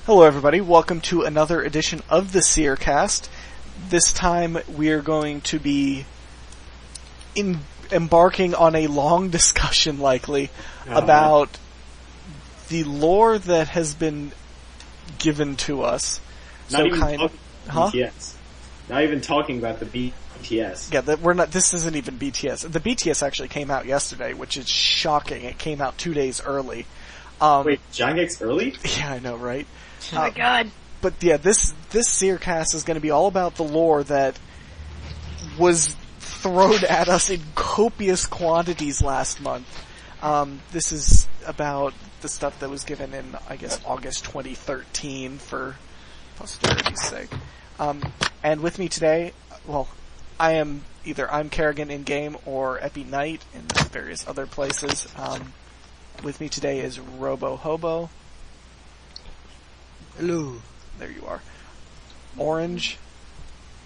Hello everybody, welcome to another edition of the Seercast. This time we're going to be embarking on a long discussion, likely, about the lore that has been given to us. Not even talking about BTS. Not even talking about the BTS. Yeah, this isn't even BTS. The BTS actually came out yesterday, which is shocking. It came out 2 days early. Wait, Jangek's early? Yeah, I know, right? Oh my god. But yeah, this Seercast is going to be all about the lore that was thrown at us in copious quantities last month. This is about the stuff that was given in, I guess, August 2013 for posterity's sake. And with me today, well, I'm Kerrigan in game or Epi Knight in various other places. With me today is Robo Hobo. Hello. There you are. Orange.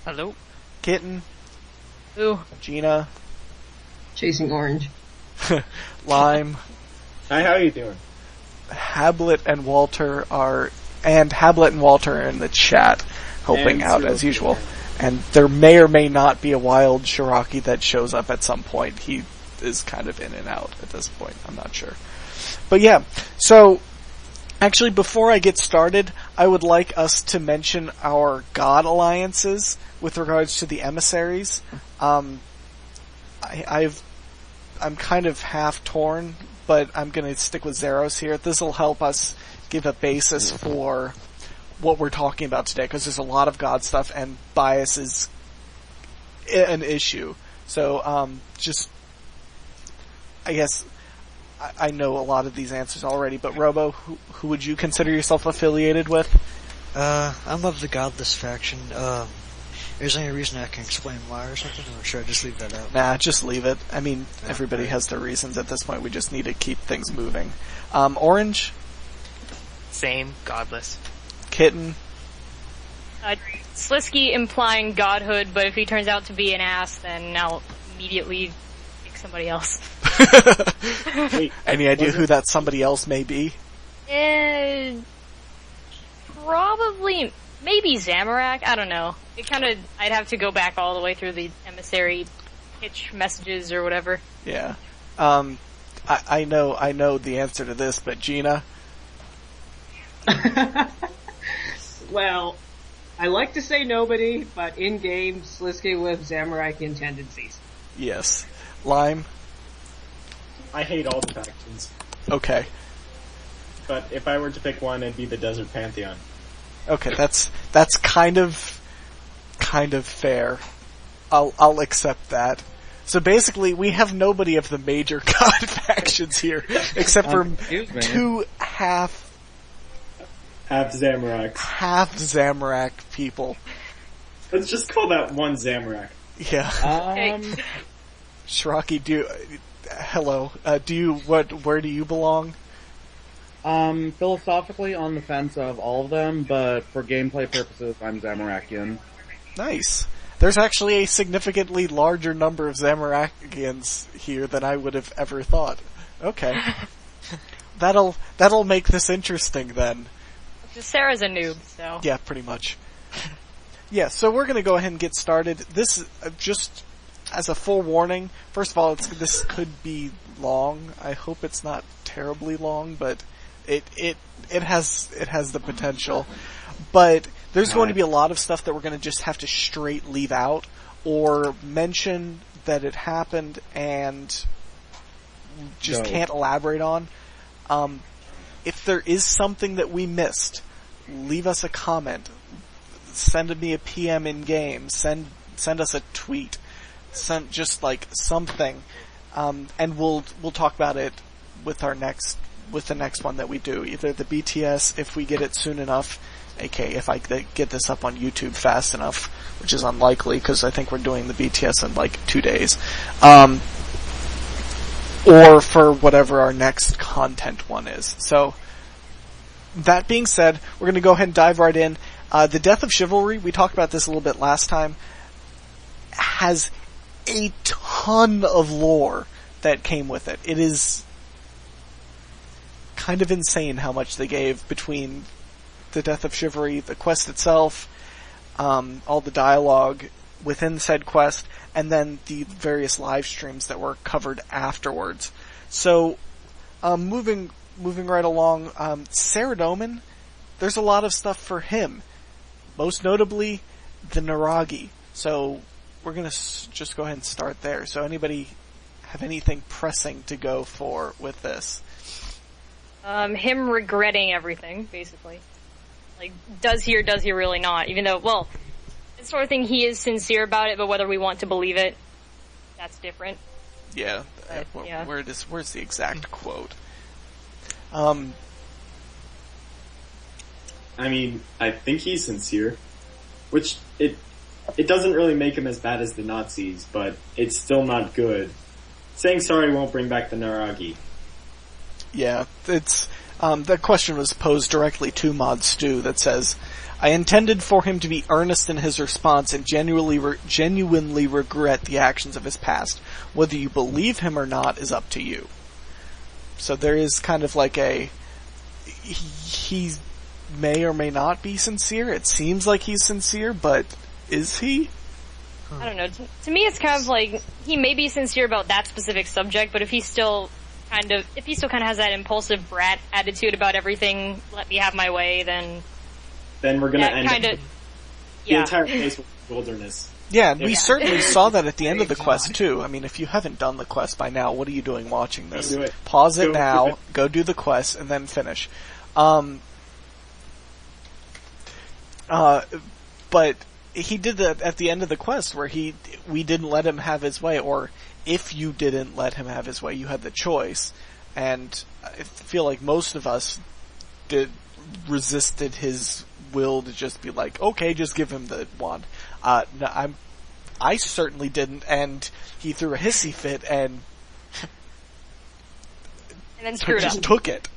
Hello. Kitten. Ooh. Gina. Chasing Orange. Lime. Hi, how are you doing? Hablet and Walter are in the chat, helping out as usual. And there may or may not be a wild Shiraki that shows up at some point. He is kind of in and out at this point. I'm not sure. But yeah, so actually, before I get started, I would like us to mention our god alliances with regards to the emissaries. I'm kind of half torn, but I'm going to stick with Zeros here. This will help us give a basis for what we're talking about today, because there's a lot of god stuff, and bias is an issue. So, I guess I know a lot of these answers already, but Robo, who would you consider yourself affiliated with? I'm of the Godless faction. Is there any reason I can explain why or something, or should I just leave that out? Nah, just leave it. I mean, everybody has their reasons at this point. We just need to keep things moving. Orange? Same. Godless. Kitten? Slisky implying godhood, but if he turns out to be an ass, then I'll immediately pick somebody else. Wait, any idea who that somebody else may be? Probably, maybe Zamorak, I don't know. I'd have to go back all the way through the emissary pitch messages or whatever. Yeah. I know the answer to this, but Gina? Well, I like to say nobody, but in-game, Slisky with Zamorakian tendencies. Yes. Lime? I hate all the factions. Okay. But if I were to pick one, it'd be the Desert Pantheon. Okay, that's kind of fair. I'll accept that. So basically, we have nobody of the major god factions here, except for two half Zamorak people. Let's just call that one Zamorak. Yeah. Shiraki, hello. Where do you belong? Philosophically on the fence of all of them, but for gameplay purposes, I'm Zamorakian. Nice. There's actually a significantly larger number of Zamorakians here than I would have ever thought. Okay. That'll make this interesting then. Sarah's a noob, so. Yeah, pretty much. Yeah, so we're gonna go ahead and get started. This, just as a full warning, first of all, this could be long. I hope it's not terribly long, but it has the potential. But there's going to be a lot of stuff that we're going to just have to straight leave out, or mention that it happened and just can't elaborate on. If there is something that we missed, leave us a comment. Send me a PM in game. Send us a tweet. Send just like something, and we'll talk about it with the next one that we do. Either the BTS if we get it soon enough, aka if I get this up on YouTube fast enough, which is unlikely because I think we're doing the BTS in like 2 days. Or for whatever our next content one is. So, that being said, we're going to go ahead and dive right in. The Death of Chivalry, we talked about this a little bit last time, has a ton of lore that came with it. It is kind of insane how much they gave between the death of Chivalry, the quest itself, all the dialogue within said quest, and then the various live streams that were covered afterwards. So, moving right along, Saradomin, there's a lot of stuff for him. Most notably, the Naragi. So, we're gonna just go ahead and start there. So anybody have anything pressing to go for with this? Him regretting everything, basically. Like, does he or does he really not? Even though, well, it's sort of thing he is sincere about it, but whether we want to believe it, that's different. Yeah. But, yeah. Where's the exact quote? I mean, I think he's sincere, which it doesn't really make him as bad as the Nazis, but it's still not good. Saying sorry won't bring back the Naragi. Yeah, it's, that question was posed directly to Mod Stu that says, I intended for him to be earnest in his response and genuinely regret the actions of his past. Whether you believe him or not is up to you. So there is kind of like he may or may not be sincere. It seems like he's sincere, but is he? I don't know. To me, it's kind of like, he may be sincere about that specific subject, but if he still kind of has that impulsive brat attitude about everything, let me have my way, then we're gonna end kind of, the entire place with wilderness. Yeah, and we certainly saw that at the end of the quest too. I mean, if you haven't done the quest by now, what are you doing watching this? Do it. Pause it now, go do the quest, and then finish. But he did that at the end of the quest where we didn't let him have his way, or if you didn't let him have his way, you had the choice. And I feel like most of us resisted his will to just be like, okay, just give him the wand. No, I certainly didn't, and he threw a hissy fit and then screwed just up. took it.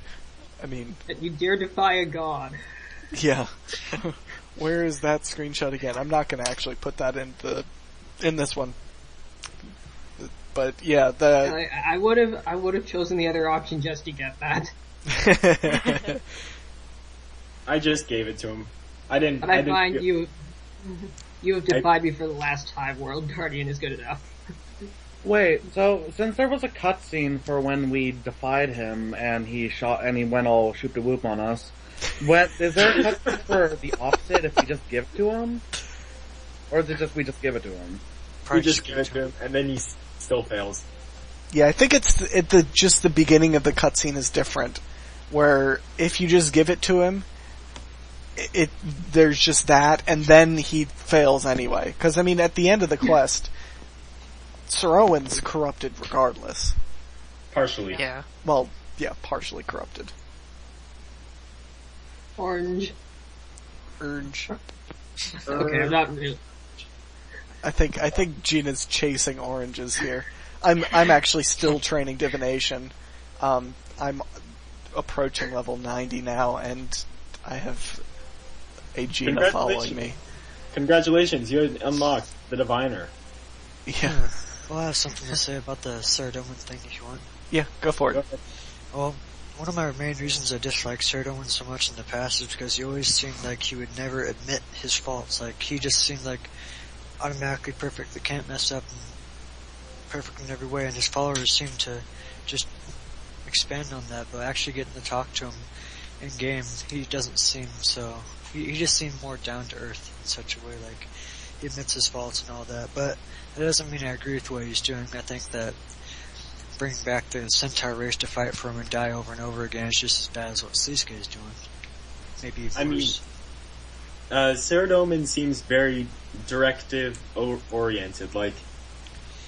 I mean, That you dare defy a god. yeah. Where is that screenshot again? I'm not going to actually put that in this one. But yeah, I would have chosen the other option just to get that. I just gave it to him. I didn't. But I find you have defied me for the last time. World Guardian is good enough. Wait, so since there was a cutscene for when we defied him and he went all shoop de whoop on us, is there a cutscene for the opposite if we just give it to him, or is it just we just give it to him? We just give it to him, and then he still fails. Yeah, I think it's just the beginning of the cutscene is different, where if you just give it to him, there's just that, and then he fails anyway. Because I mean, at the end of the quest, Sir Owen's corrupted regardless. Partially. Yeah. Well, yeah, partially corrupted. Orange. Urge. Okay, I'm not really. I think Gina's chasing oranges here. I'm actually still training divination. I'm approaching level 90 now, and I have a Gina following me. Congratulations, you unlocked the Diviner. Yeah. Well, I have something to say about the Saradomin thing if you want. Yeah, go for it. Well, one of my main reasons I dislike Saradomin so much in the past is because he always seemed like he would never admit his faults. Like, he just seemed like automatically perfect, that can't mess up, and perfect in every way, and his followers seem to just expand on that, but actually getting to talk to him in game, he doesn't seem so. He just seemed more down to earth in such a way, like, he admits his faults and all that, but that doesn't mean I agree with what he's doing. I think that bringing back the Centaur race to fight for him and die over and over again is just as bad as what Seercast is doing. Maybe worse. I mean, Saradomin seems very directive-oriented. Like,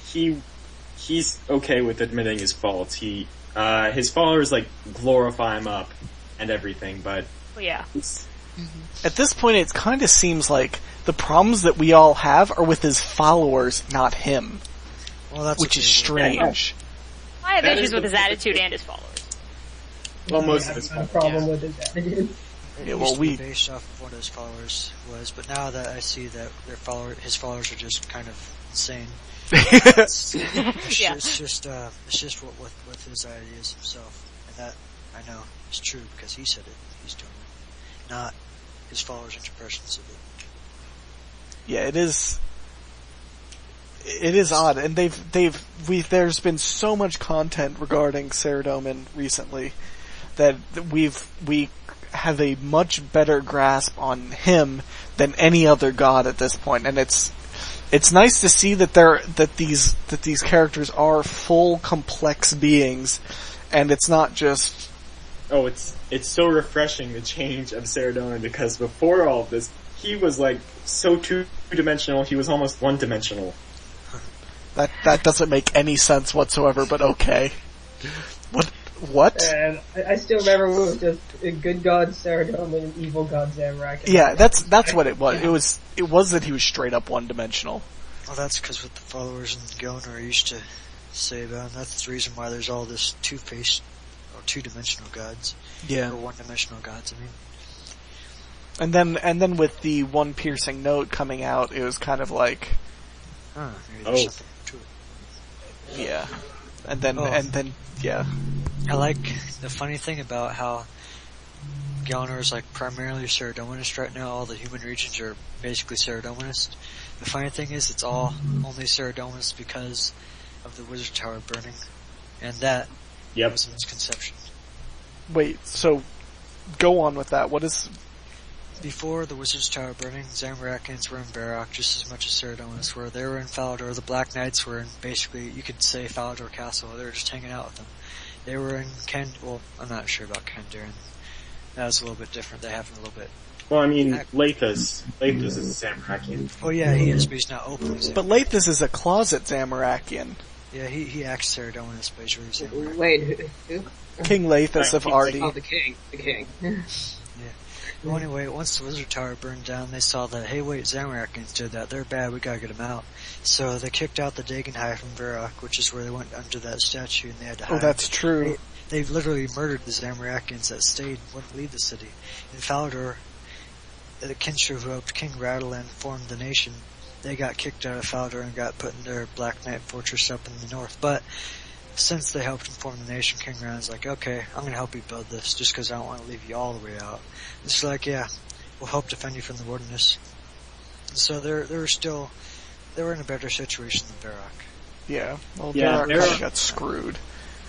he's okay with admitting his faults. His followers, like, glorify him up and everything, but... Well, yeah. At this point, it kind of seems like the problems that we all have are with his followers, not him. Well, that's which is strange. I have issues with his attitude and his followers. Well, most of his I have a problem with his attitude. It Yeah, used well, to we be based off of what his followers was, but now that I see that his followers are just kind of insane. It's just what his ideas himself, and that I know is true because he said it. He's doing it, not his followers' impressions of it. Yeah, it is odd, and there's been so much content regarding Ceredomin recently that we have a much better grasp on him than any other god at this point, and it's nice to see that these characters are full complex beings, and it's not just. Oh, it's so refreshing, the change of Ceredomin, because before all of this, he was like so two-dimensional, he was almost one-dimensional. That doesn't make any sense whatsoever, but okay. What? And I still remember when it was just a good god Ceredomin and evil god Zamorak. Yeah, that's what it was. It was that he was straight up one-dimensional. Well, that's because what the followers in Gilner used to say about him. That's the reason why there's all this two-faced or two-dimensional gods. Yeah. Or one-dimensional gods, I mean. And then with the one piercing note coming out, it was kind of like, Maybe there's something to it. yeah. And then, yeah. I like the funny thing about how Gilner is like primarily Ceredominist right now. All the human regions are basically Ceredominist. The funny thing is, it's all only Ceredominist because of the Wizard Tower burning, and that was a misconception. Wait, so go on with that. What is? Before the Wizard's Tower burning, Zamorakians were in Barak just as much as Ceredominists were. They were in Falador. The Black Knights were in, basically, you could say Falador Castle. They were just hanging out with them. They were in well, I'm not sure about Kandarin. That was a little bit different. They have a little bit. Well, I mean, Lathus is a Zamorakian. Oh yeah, he is, but he's not openly Zamorakian. But Lathus is a closet Zamorakian. Yeah, he acts Ceredominist, but he's really Zamorakian. Wait, who? King Lathus of Ardi. Oh, the king. Yeah. Well, anyway, once the Wizard Tower burned down, they saw that, hey wait, Zamorakians did that, they're bad, we gotta get them out. So they kicked out the Dagonhai from Barak, which is where they went under that statue and they had to hide. Oh, that's true. They literally murdered the Zamorakians that stayed and wouldn't leave the city. In Falador, the Kinshu who helped King Radolan form the nation, they got kicked out of Falador and got put in their Black Knight fortress up in the north. But since they helped him form the nation, King Radolan's like, okay, I'm gonna help you build this just because I don't want to leave you all the way out. It's like, yeah, we'll help defend you from the wilderness. And so they were in a better situation than Barak. Yeah, well, Yeah, Barak kind of got screwed.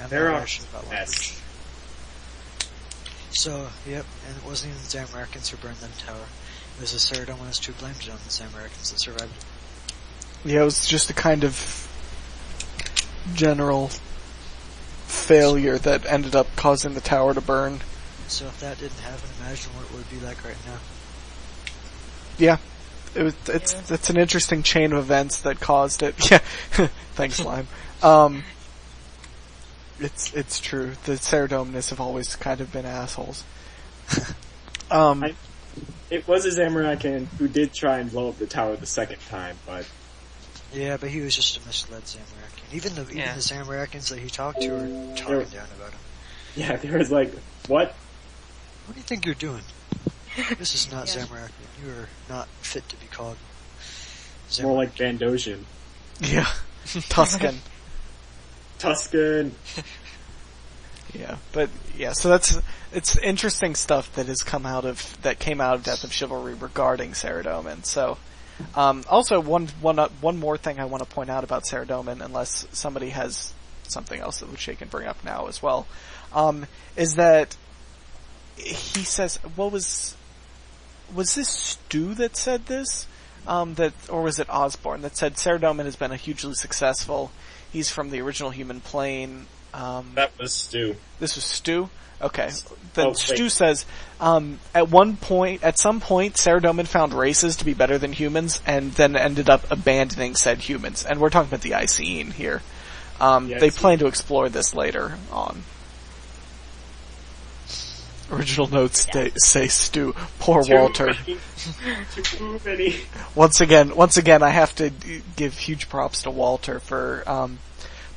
And Barak, about yes. language. So, yep, and it wasn't even the Zamorakians who burned that tower. It was the Ceredominists who blamed it on the Zamorakians that survived it. Yeah, it was just a kind of general failure that ended up causing the tower to burn. So if that didn't happen, imagine what it would be like right now. Yeah. It's an interesting chain of events that caused it. Yeah. Thanks, Lime. It's true. The Ceredominists have always kind of been assholes. It was a Zamorakian who did try and blow up the tower the second time, but... Yeah, but he was just a misled Zamorakian. Even the Zamorakians that he talked to were talking down about him. Yeah, there was like, what? What do you think you're doing? This is not Zamorakian. You are not fit to be called Zamorakian. More like Vandosian. Yeah. Tuscan. Tuscan. Yeah, but yeah, so it's interesting stuff that came out of Death of Chivalry regarding Ceredomin. So, also one more thing I want to point out about Ceredomin, unless somebody has something else that which they can bring up now as well, is that he says, what was this Stu that said this? Or was it Osborne that said Ceredomin has been a hugely successful. He's from the original human plane. That was Stu. This was Stu? Okay. Then Stu wait. says, at some point, Ceredomin found races to be better than humans, and then ended up abandoning said humans. And we're talking about the Icene here. They plan to explore this later on. Original notes say Stu. Poor Walter. Too many. Once again, I have to give huge props to Walter for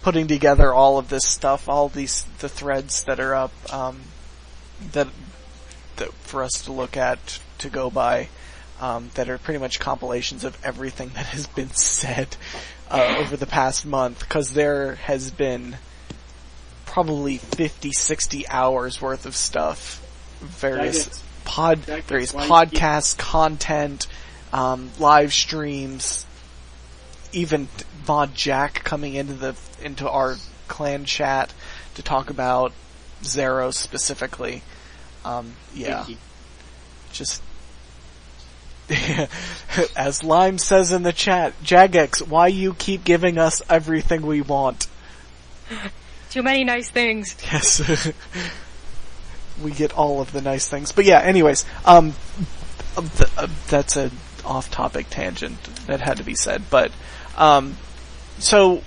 putting together all of this stuff, all the threads that are up, that for us to look at, to go by, that are pretty much compilations of everything that has been said over the past month, because there has been probably 50, 60 hours worth of stuff, various there is Why podcast content, live streams, even Mod Jack coming into our clan chat to talk about Zeros specifically. Yeah. Just as Lime says in the chat, Jagex, why you keep giving us everything we want? Too many nice things. Yes. We get all of the nice things. But yeah, anyways, that's a off-topic tangent that had to be said. But, so,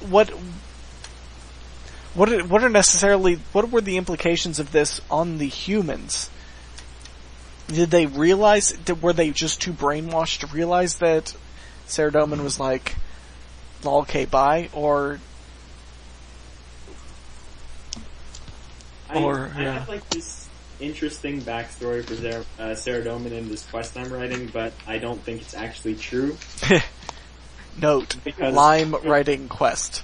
what were the implications of this on the humans? Did they realize, were they just too brainwashed to realize that Seerdomen was like, okay, bye, or... I have like this interesting backstory for Seerdomen in this quest I'm writing, but I don't think it's actually true. Note, Because- Lime writing quest.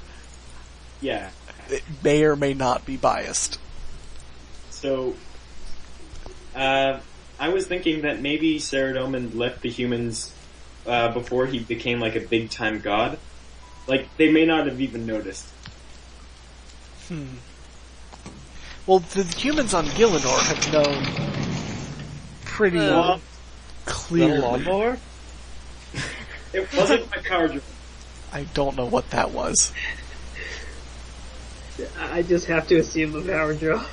Yeah. It may or may not be biased. So, I was thinking that maybe Seerdomen left the humans before he became like a big time god. Like, they may not have even noticed. Well, the humans on Gillinor have known pretty Well, clearly. Little lawnmower? it wasn't my power drill. I don't know what that was. I just have to assume the power drill.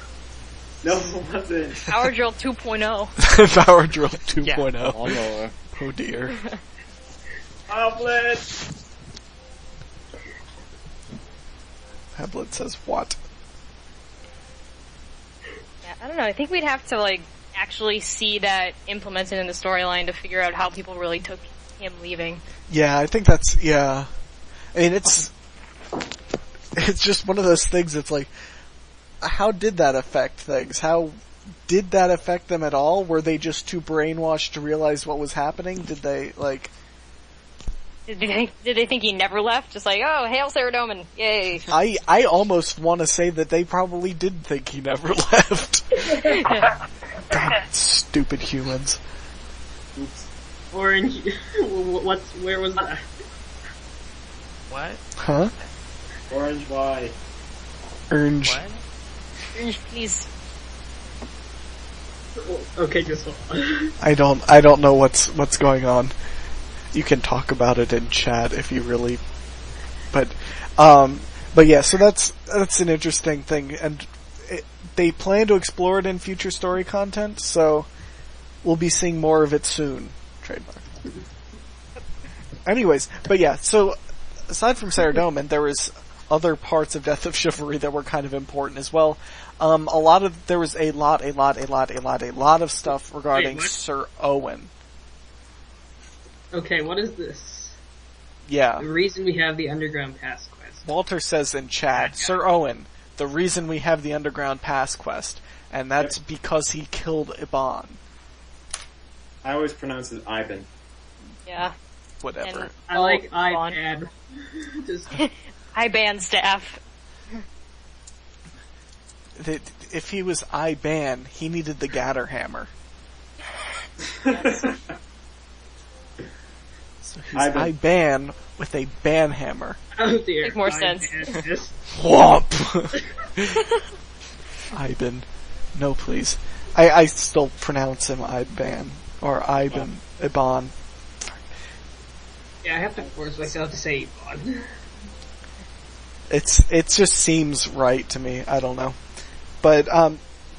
No, it wasn't. Power Drill 2.0. Power Drill 2.0. Lawnmower. Oh dear. Pablet! Hamlet says what? Yeah, I don't know. I think we'd have to like actually see that implemented in the storyline to figure out how people really took him leaving. Yeah, I think that's, yeah. I mean, it's just one of those things that's like, how did that affect things? How did that affect them at all? Were they just too brainwashed to realize what was happening? Did they, like... Did they think he never left? Just like, oh, hail Seerdomen, yay. I almost want to say that they probably did think he never left. God, stupid humans. Oops. Orange. Where was that? What? Huh? Orange Y. Orange. What? Orange, please. Okay, just hold on. I don't know what's going on. You can talk about it in chat if you really, but yeah, so that's an interesting thing, and they plan to explore it in future story content, so we'll be seeing more of it soon. Trademark. Anyways, but yeah, so aside from Seerdomen, there was other parts of Death of Chivalry that were kind of important as well. There was a lot of stuff regarding Wait, what? Sir Owen. Okay, what is this? Yeah. The reason we have the underground pass quest. Walter says in chat, Sir Owen, the reason we have the underground pass quest, and that's because he killed Iban. I always pronounce it Ivan. Yeah. Whatever. And- I like Vaughn. iPad. Just I banned staff. If he was I-Ban, he needed the Gatter Hammer. So he's I-Ban. I-Ban with a ban hammer. oh dear. Makes more sense. Yes. Whomp! Iban. No, please. I still pronounce him Iban. Or Iban. Iban. Yeah, I have to force myself to say Ivan. It just seems right to me. I don't know. But,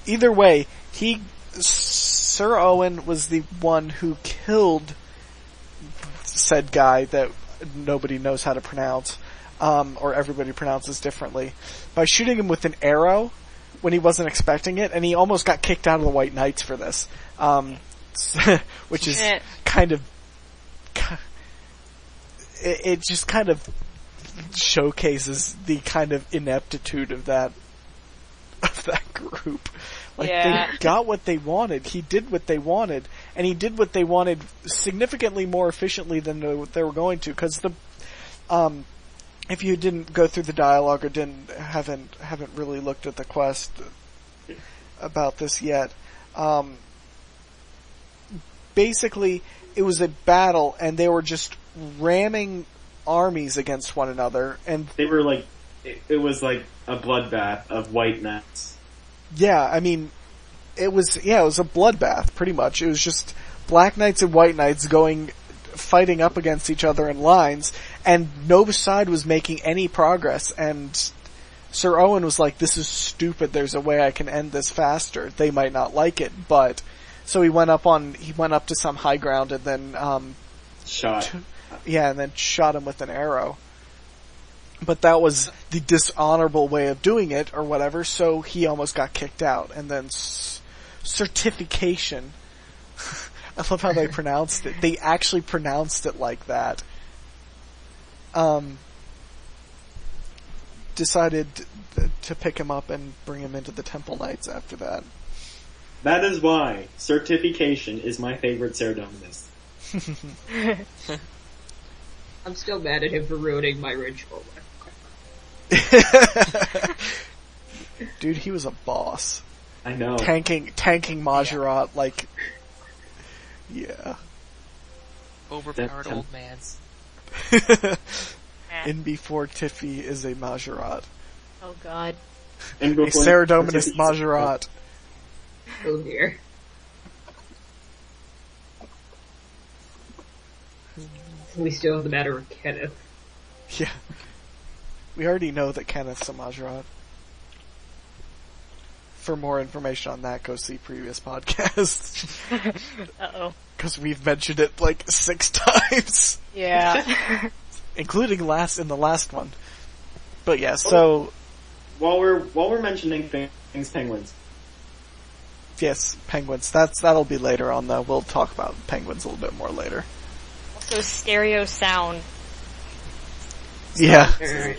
either way, Sir Owen was the one who killed said guy that nobody knows how to pronounce, or everybody pronounces differently, by shooting him with an arrow when he wasn't expecting it, and he almost got kicked out of the White Knights for this. Which is kind of, it just kind of showcases the kind of ineptitude of that group. Like, Yeah. they got what they wanted. He did what they wanted, and he did what they wanted significantly more efficiently than they were going to. Because if you didn't go through the dialogue or haven't really looked at the quest about this yet, basically, it was a battle, and they were just ramming armies against one another, and They were like, it was like a bloodbath of white knights. yeah, I mean, it was a bloodbath, pretty much. It was just black knights and white knights fighting up against each other in lines, and no side was making any progress, and Sir Owen was like, this is stupid, there's a way I can end this faster. They might not like it, but, so he went up to some high ground and then, Shot. and then shot him with an arrow. But that was the dishonorable way of doing it, or whatever, so he almost got kicked out. And then certification. I love how they pronounced it. They actually pronounced it like that. Decided to pick him up and bring him into the Temple Knights after that. That is why certification is my favorite Seerdominus. I'm still mad at him for ruining my ritual. Dude, he was a boss. I know. Tanking Majorat, like, yeah. Overpowered old mans. In before Tiffy is a Majorat. Oh god. And A before Seerdominus Majorat. Oh dear. We still have the matter of Kenneth. Yeah. We already know that Kenneth's a Majorat. For more information on that, go see previous podcasts. Uh-oh. Because we've mentioned it like 6 times. Yeah. Including in the last one. But yeah, so... While we're mentioning things, penguins. Yes, penguins. That'll be later on though. We'll talk about penguins a little bit more later. Also, stereo sound. Yeah.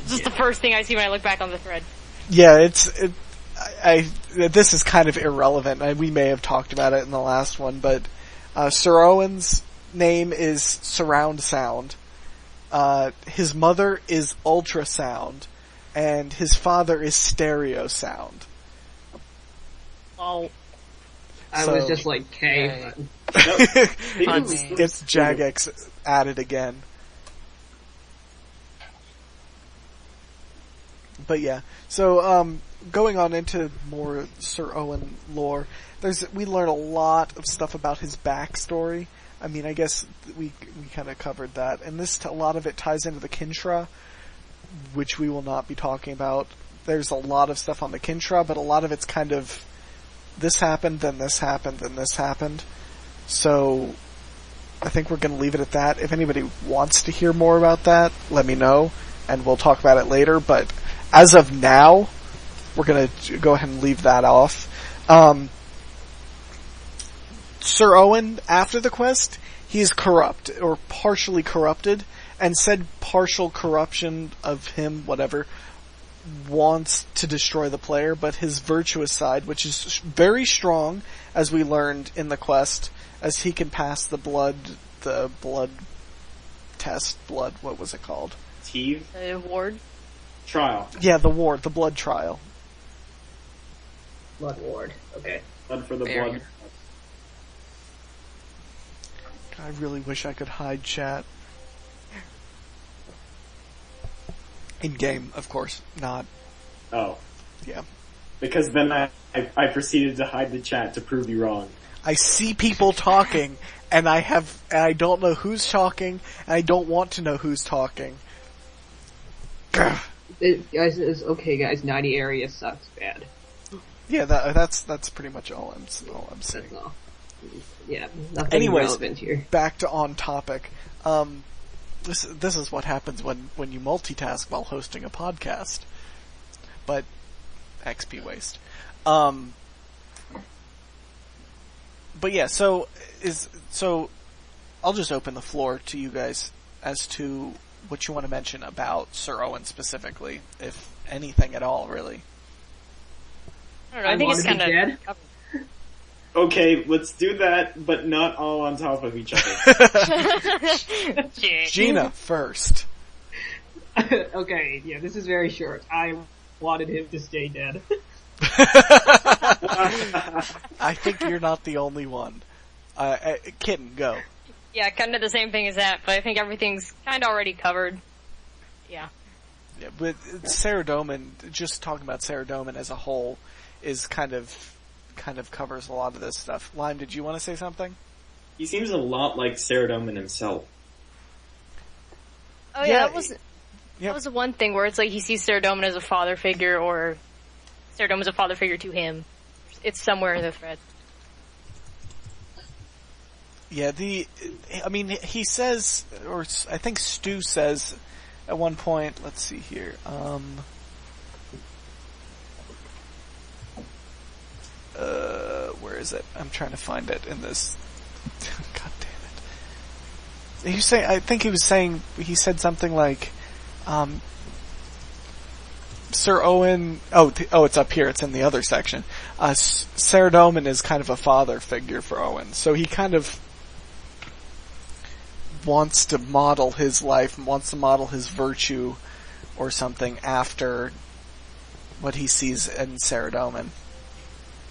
Just the first thing I see when I look back on the thread. Yeah, this is kind of irrelevant. We may have talked about it in the last one, but Sir Owen's name is Surround Sound. His mother is Ultrasound, and his father is Stereo Sound. Oh. I was just like, K. It's Jagex added again. But yeah, so going on into more Sir Owen lore, we learn a lot of stuff about his backstory. I mean, I guess we kind of covered that, and a lot of it ties into the Kinshra, which we will not be talking about. There's a lot of stuff on the Kinshra, but a lot of it's kind of this happened, then this happened, then this happened. So I think we're going to leave it at that. If anybody wants to hear more about that, let me know, and we'll talk about it later. But as of now, we're going to go ahead and leave that off. Sir Owen, after the quest, he's corrupt, or partially corrupted, and said partial corruption of him, whatever, wants to destroy the player, but his virtuous side, which is very strong, as we learned in the quest, as he can pass the blood test, what was it called? Teve? Ward? Trial. Yeah, the blood trial. Blood ward. Okay. Blood for the Barrier. blood. I really wish I could hide chat. In game, of course, not. Oh. Yeah. Because then I proceeded to hide the chat to prove you wrong. I see people talking, and I don't know who's talking, and I don't want to know who's talking. Guys, it's okay, guys. 90 area sucks bad. Yeah, that's pretty much all I'm saying. That's all. Yeah, nothing Anyways, relevant here. back to on topic. This is what happens when you multitask while hosting a podcast. But XP waste. But yeah, so I'll just open the floor to you guys as to what you want to mention about Sir Owen specifically, if anything at all, really. I don't know, I think it's kind dead. of... Okay, let's do that, but not all on top of each other. Gina first. Okay, yeah, this is very short. I wanted him to stay dead. I think you're not the only one. Kitten, go. Yeah, kind of the same thing as that, but I think everything's kind of already covered. Yeah. Yeah, but Ceredomin, just talking about Ceredomin as a whole, is kind of covers a lot of this stuff. Lime, did you want to say something? He seems a lot like Ceredomin himself. Oh yeah, that was the one thing where it's like he sees Ceredomin as a father figure, or Ceredomin as a father figure to him. It's somewhere in the thread. Yeah, he says, or I think Stu says at one point, let's see here, where is it? I'm trying to find it in this. God damn it. He said something like, Sir Owen, it's up here, it's in the other section. Ceredomin is kind of a father figure for Owen, so he kind of wants to model his life, wants to model his virtue or something after what he sees in Ceredomin.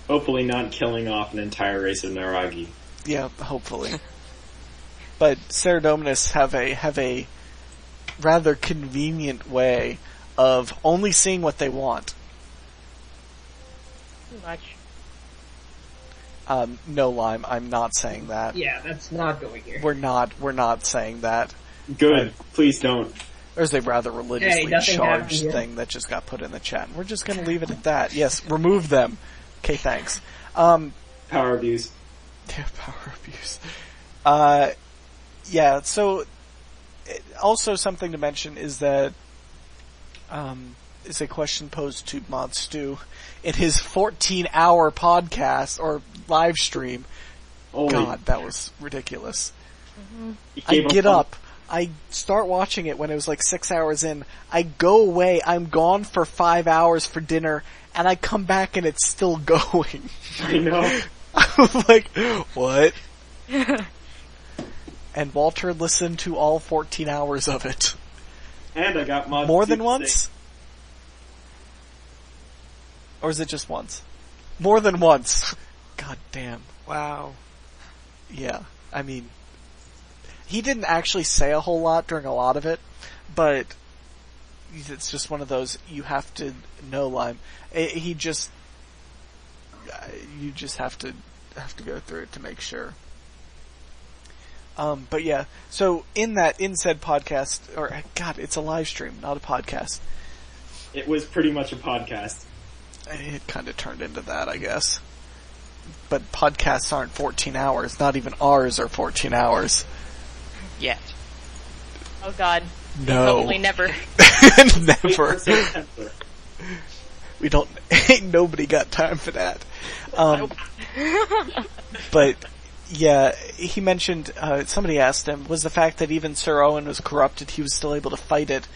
Hopefully not killing off an entire race of Naragi. Yeah, hopefully. But Ceredominists have a rather convenient way of only seeing what they want. Too much. No, Lime, I'm not saying that. Yeah, that's not going here. We're not saying that. Good. Please don't. There's a rather religiously nothing happened charged here. thing that just got put in the chat. We're just gonna leave it at that. Yes, remove them. Okay, thanks. Power abuse. Yeah, power abuse. Yeah, so, also something to mention is that, is a question posed to Mod Stu in his 14-hour podcast, or live stream. God, that was ridiculous. Mm-hmm. I get up, I start watching it when it was like 6 hours in, I go away, I'm gone for 5 hours for dinner, and I come back and it's still going. I know. I'm like, what? And Walter listened to all 14 hours of it. And I got Mod More Stu than to once? say- Or is it just once? More than once. God damn. Wow. Yeah, I mean, he didn't actually say a whole lot during a lot of it, but it's just one of those, you have to know, Lime. You just have to go through it to make sure. But yeah, so in said podcast, or God, it's a live stream, not a podcast. It was pretty much a podcast. It kind of turned into that, I guess. But podcasts aren't 14 hours. Not even ours are 14 hours. Yet. Oh God. No. Probably never. Never. We don't, ain't nobody got time for that. But, yeah, he mentioned, somebody asked him, was the fact that even Sir Owen was corrupted, he was still able to fight it,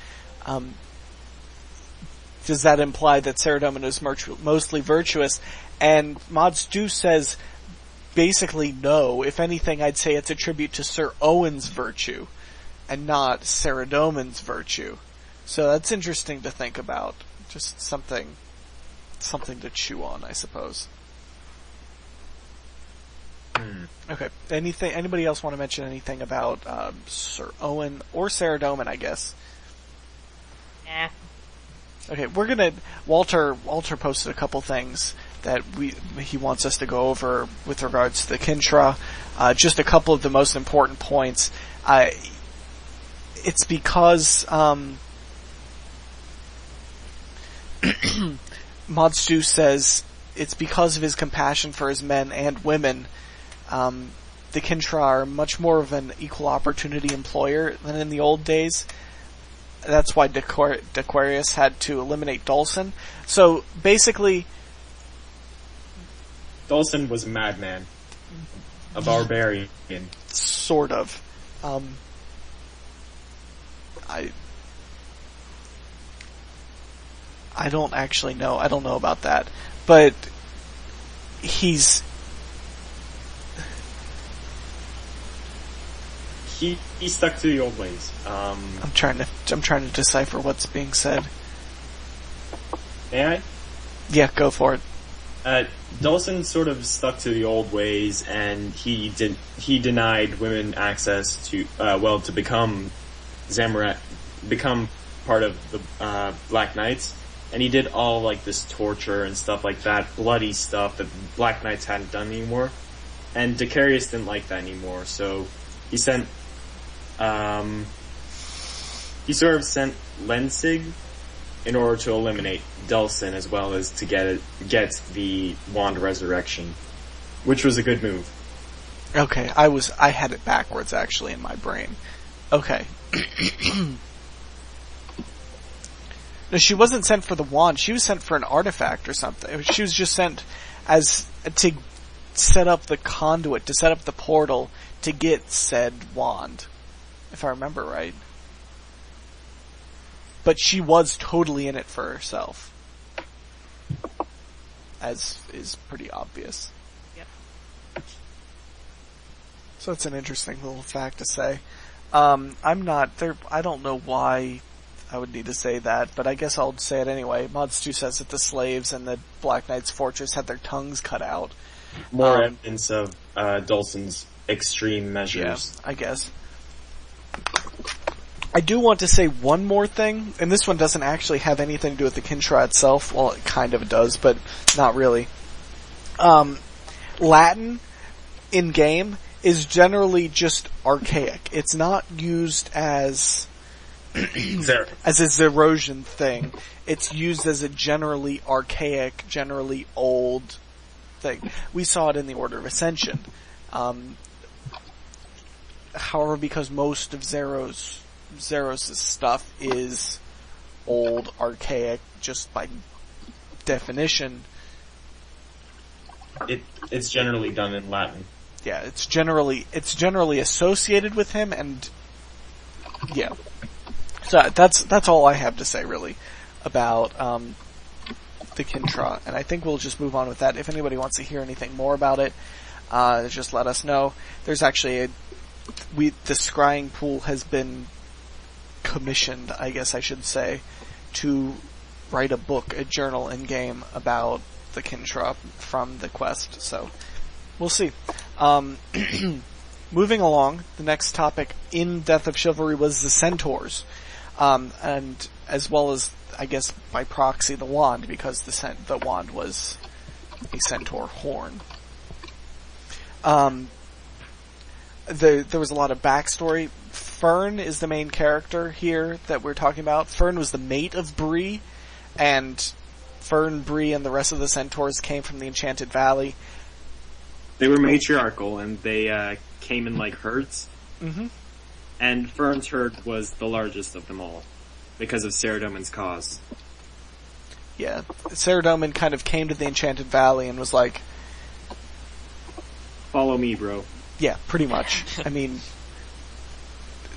does that imply that Ceredomin is mostly virtuous? And Mod Stu says, basically no. If anything, I'd say it's a tribute to Sir Owen's virtue, and not Ceredomin's virtue. So that's interesting to think about. Just something to chew on, I suppose. Okay. Anybody else want to mention anything about Sir Owen or Ceredomin, I guess? Nah. Okay, Walter posted a couple things that he wants us to go over with regards to the Kintra. Just a couple of the most important points. It's because, Mod Stu says it's because of his compassion for his men and women. The Kintra are much more of an equal opportunity employer than in the old days. That's why Dequarius had to eliminate Dulcin. So basically, Dulcin was a madman, a barbarian. Sort of. I don't actually know. I don't know about that, but he stuck to the old ways. I'm trying to decipher what's being said. May I? Yeah, go for it. Dawson sort of stuck to the old ways, and he denied women access to to become become part of the Black Knights, and he did all like this torture and stuff like that, bloody stuff that Black Knights hadn't done anymore, and Decarius didn't like that anymore, so he sent he sort of sent Lensig in order to eliminate Delsin, as well as to get the Wand Resurrection, which was a good move. Okay, I had it backwards actually in my brain. Okay. No, she wasn't sent for the wand. She was sent for an artifact or something. She was just sent to set up the conduit, to set up the portal to get said wand, if I remember right. But she was totally in it for herself, as is pretty obvious. Yep. So it's an interesting little fact to say. I'm not there. I don't know why I would need to say that, but I guess I'll say it anyway. Mods2 says that the slaves in the Black Knight's fortress had their tongues cut out. More evidence of Dawson's extreme measures. Yeah, I guess. I do want to say one more thing, and this one doesn't actually have anything to do with the Kinshra itself. Well, it kind of does, but not really. Latin in game is generally just archaic. It's not used as a Zerosian thing. It's used as a generally archaic, generally old thing. We saw it in the Order of Ascension. However, because most of Zeros' stuff is old, archaic, just by definition. It's generally done in Latin. Yeah, it's generally associated with him, and yeah. So that's all I have to say really about the Kinshra, and I think we'll just move on with that. If anybody wants to hear anything more about it, just let us know. There's actually the scrying pool has been commissioned, I guess I should say, to write a book, a journal in game about the Kinshra from the quest. So we'll see. Moving along, the next topic in Death of Chivalry was the Centaurs, and as well as, I guess, by proxy, the wand, because the wand was a centaur horn. There was a lot of backstory. Fern is the main character here that we're talking about. Fern was the mate of Bree, and Fern, Bree, and the rest of the centaurs came from the Enchanted Valley. They were matriarchal, and they came in like herds. Mm-hmm. And Fern's herd was the largest of them all, because of Saradomin's cause. Yeah, Saradomin kind of came to the Enchanted Valley and was like, "Follow me, bro." Yeah, pretty much. I mean,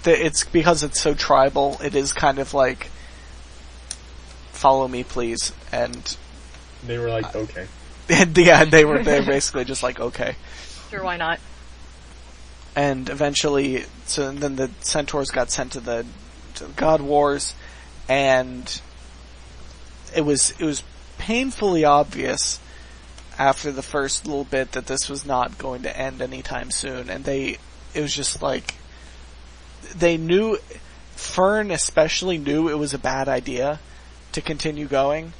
it's because it's so tribal, it is kind of like, follow me, please. And they were like, okay. And yeah, they were basically just like, okay. Sure, why not? And eventually, so then the centaurs got sent to the God Wars, and it was painfully obvious after the first little bit that this was not going to end anytime soon, and it was just like, they knew, Fern especially knew it was a bad idea to continue going,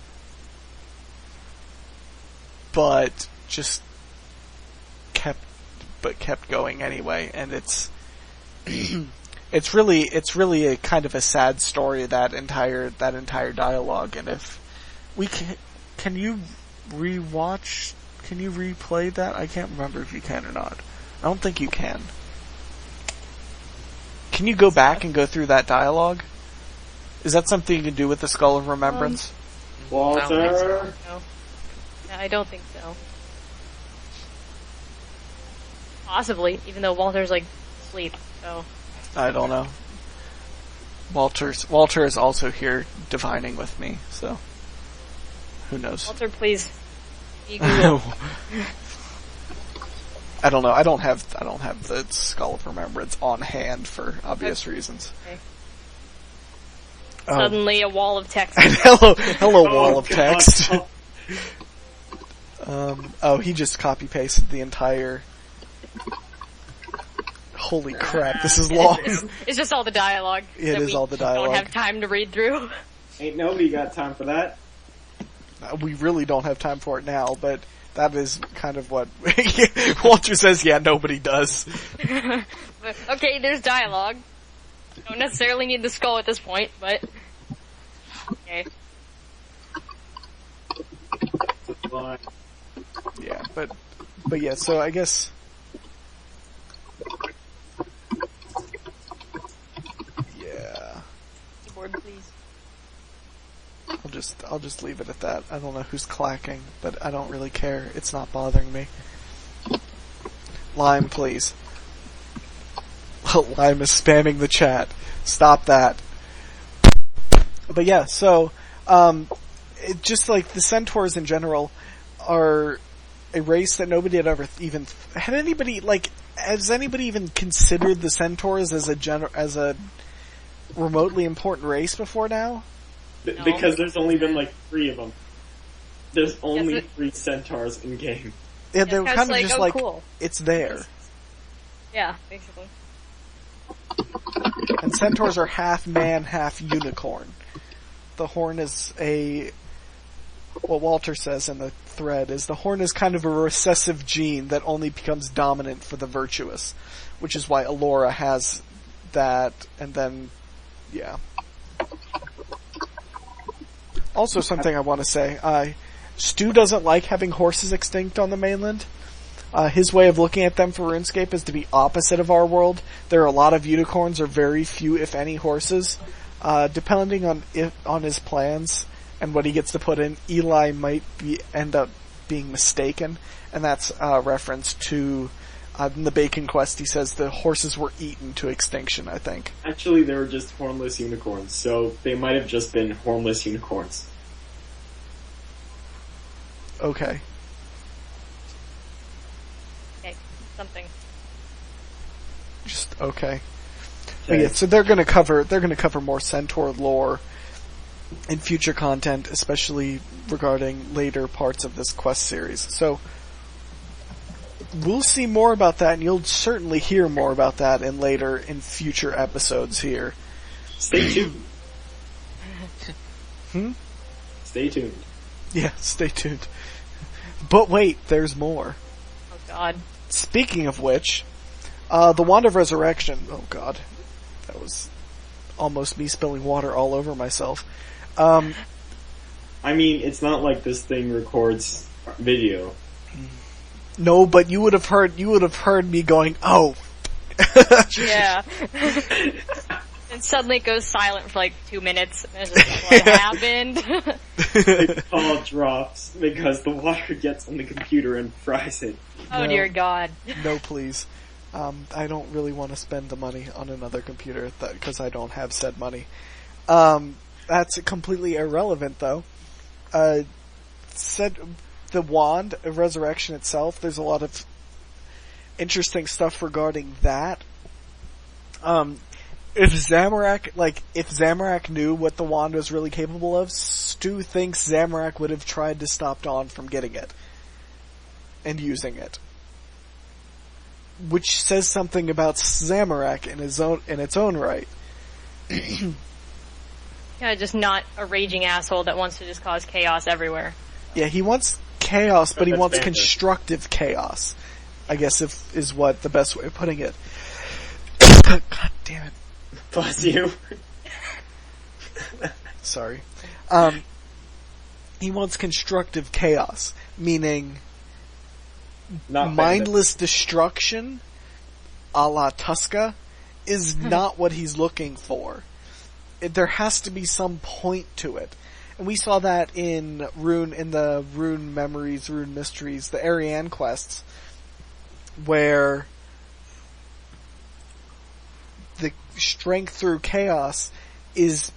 but just kept going anyway, and it's really a kind of a sad story, that entire dialogue. And if we can you replay that? I can't remember if you can or not. I don't think you can. Can you go back and go through that dialogue? Is that something you can do with the Skull of Remembrance? Walter? No. I don't think so. Possibly, even though Walter's like asleep, so. I don't know. Walter is also here divining with me, so who knows? Walter, please. Google. I don't know. I don't have the Skull of Remembrance on hand for obvious reasons. Okay. Suddenly, a wall of text. hello, wall of text. He just copy pasted the entire. Holy crap! This is long. It's just all the dialogue. It is all the dialogue. Don't have time to read through. Ain't nobody got time for that. We really don't have time for it now, but that is kind of what Walter says. Yeah, nobody does. Okay, there's dialogue. Don't necessarily need the skull at this point, but okay. Yeah, but yeah. So I guess. Yeah. Keyboard, please. I'll just leave it at that. I don't know who's clacking, but I don't really care. It's not bothering me. Lime, please. Lime is spamming the chat. Stop that. But yeah, so, just like the centaurs in general are a race that nobody had ever even, has anybody even considered the centaurs as a remotely important race before now? No. Because there's only been like 3 of them. There's only 3 centaurs in game. Yeah, they're kind of just like, cool. It's there. Yeah, basically. And centaurs are half man, half unicorn. The horn is what Walter says in the thread is the horn is kind of a recessive gene that only becomes dominant for the virtuous, which is why Alora has that, and then, yeah. Also something I want to say, Stu doesn't like having horses extinct on the mainland. His way of looking at them for RuneScape is to be opposite of our world. There are a lot of unicorns or very few, if any, horses. Depending on his plans and what he gets to put in, Eli might end up being mistaken, and that's a reference to in the Bacon Quest. He says the horses were eaten to extinction, I think. Actually, they were just hornless unicorns, so they might have just been hornless unicorns. Okay. Okay, something. Just okay. But yeah, so they're gonna cover more centaur lore in future content, especially regarding later parts of this quest series. So we'll see more about that, and you'll certainly hear more about that in future episodes here. Stay tuned. Stay tuned. Yeah, stay tuned. But wait, there's more. Oh God. Speaking of which, the Wand of Resurrection. Oh God, that was almost me spilling water all over myself. I mean, it's not like this thing records video. No, but you would have heard me going, oh. Yeah. And suddenly it goes silent for like 2 minutes. And it's just like, what happened? It all drops because the water gets on the computer and fries it. Oh No. dear God. No, please. I don't really want to spend the money on another computer because I don't have said money. That's completely irrelevant, though. The Wand of Resurrection itself, there's a lot of interesting stuff regarding that. If Zamorak knew what the wand was really capable of, Stu thinks Zamorak would have tried to stop Dawn from getting it and using it, which says something about Zamorak in its own right. Yeah, just not a raging asshole that wants to just cause chaos everywhere. Yeah, he wants chaos, but he wants bandit. constructive chaos, I guess is what the best way of putting it. God damn it. Bless you. Sorry. He wants constructive chaos, meaning Not mindless destruction, a la Tuska, is not what he's looking for. There has to be some point to it. And we saw that in the Rune Memories, Rune Mysteries, the Ariane quests, where the strength through chaos is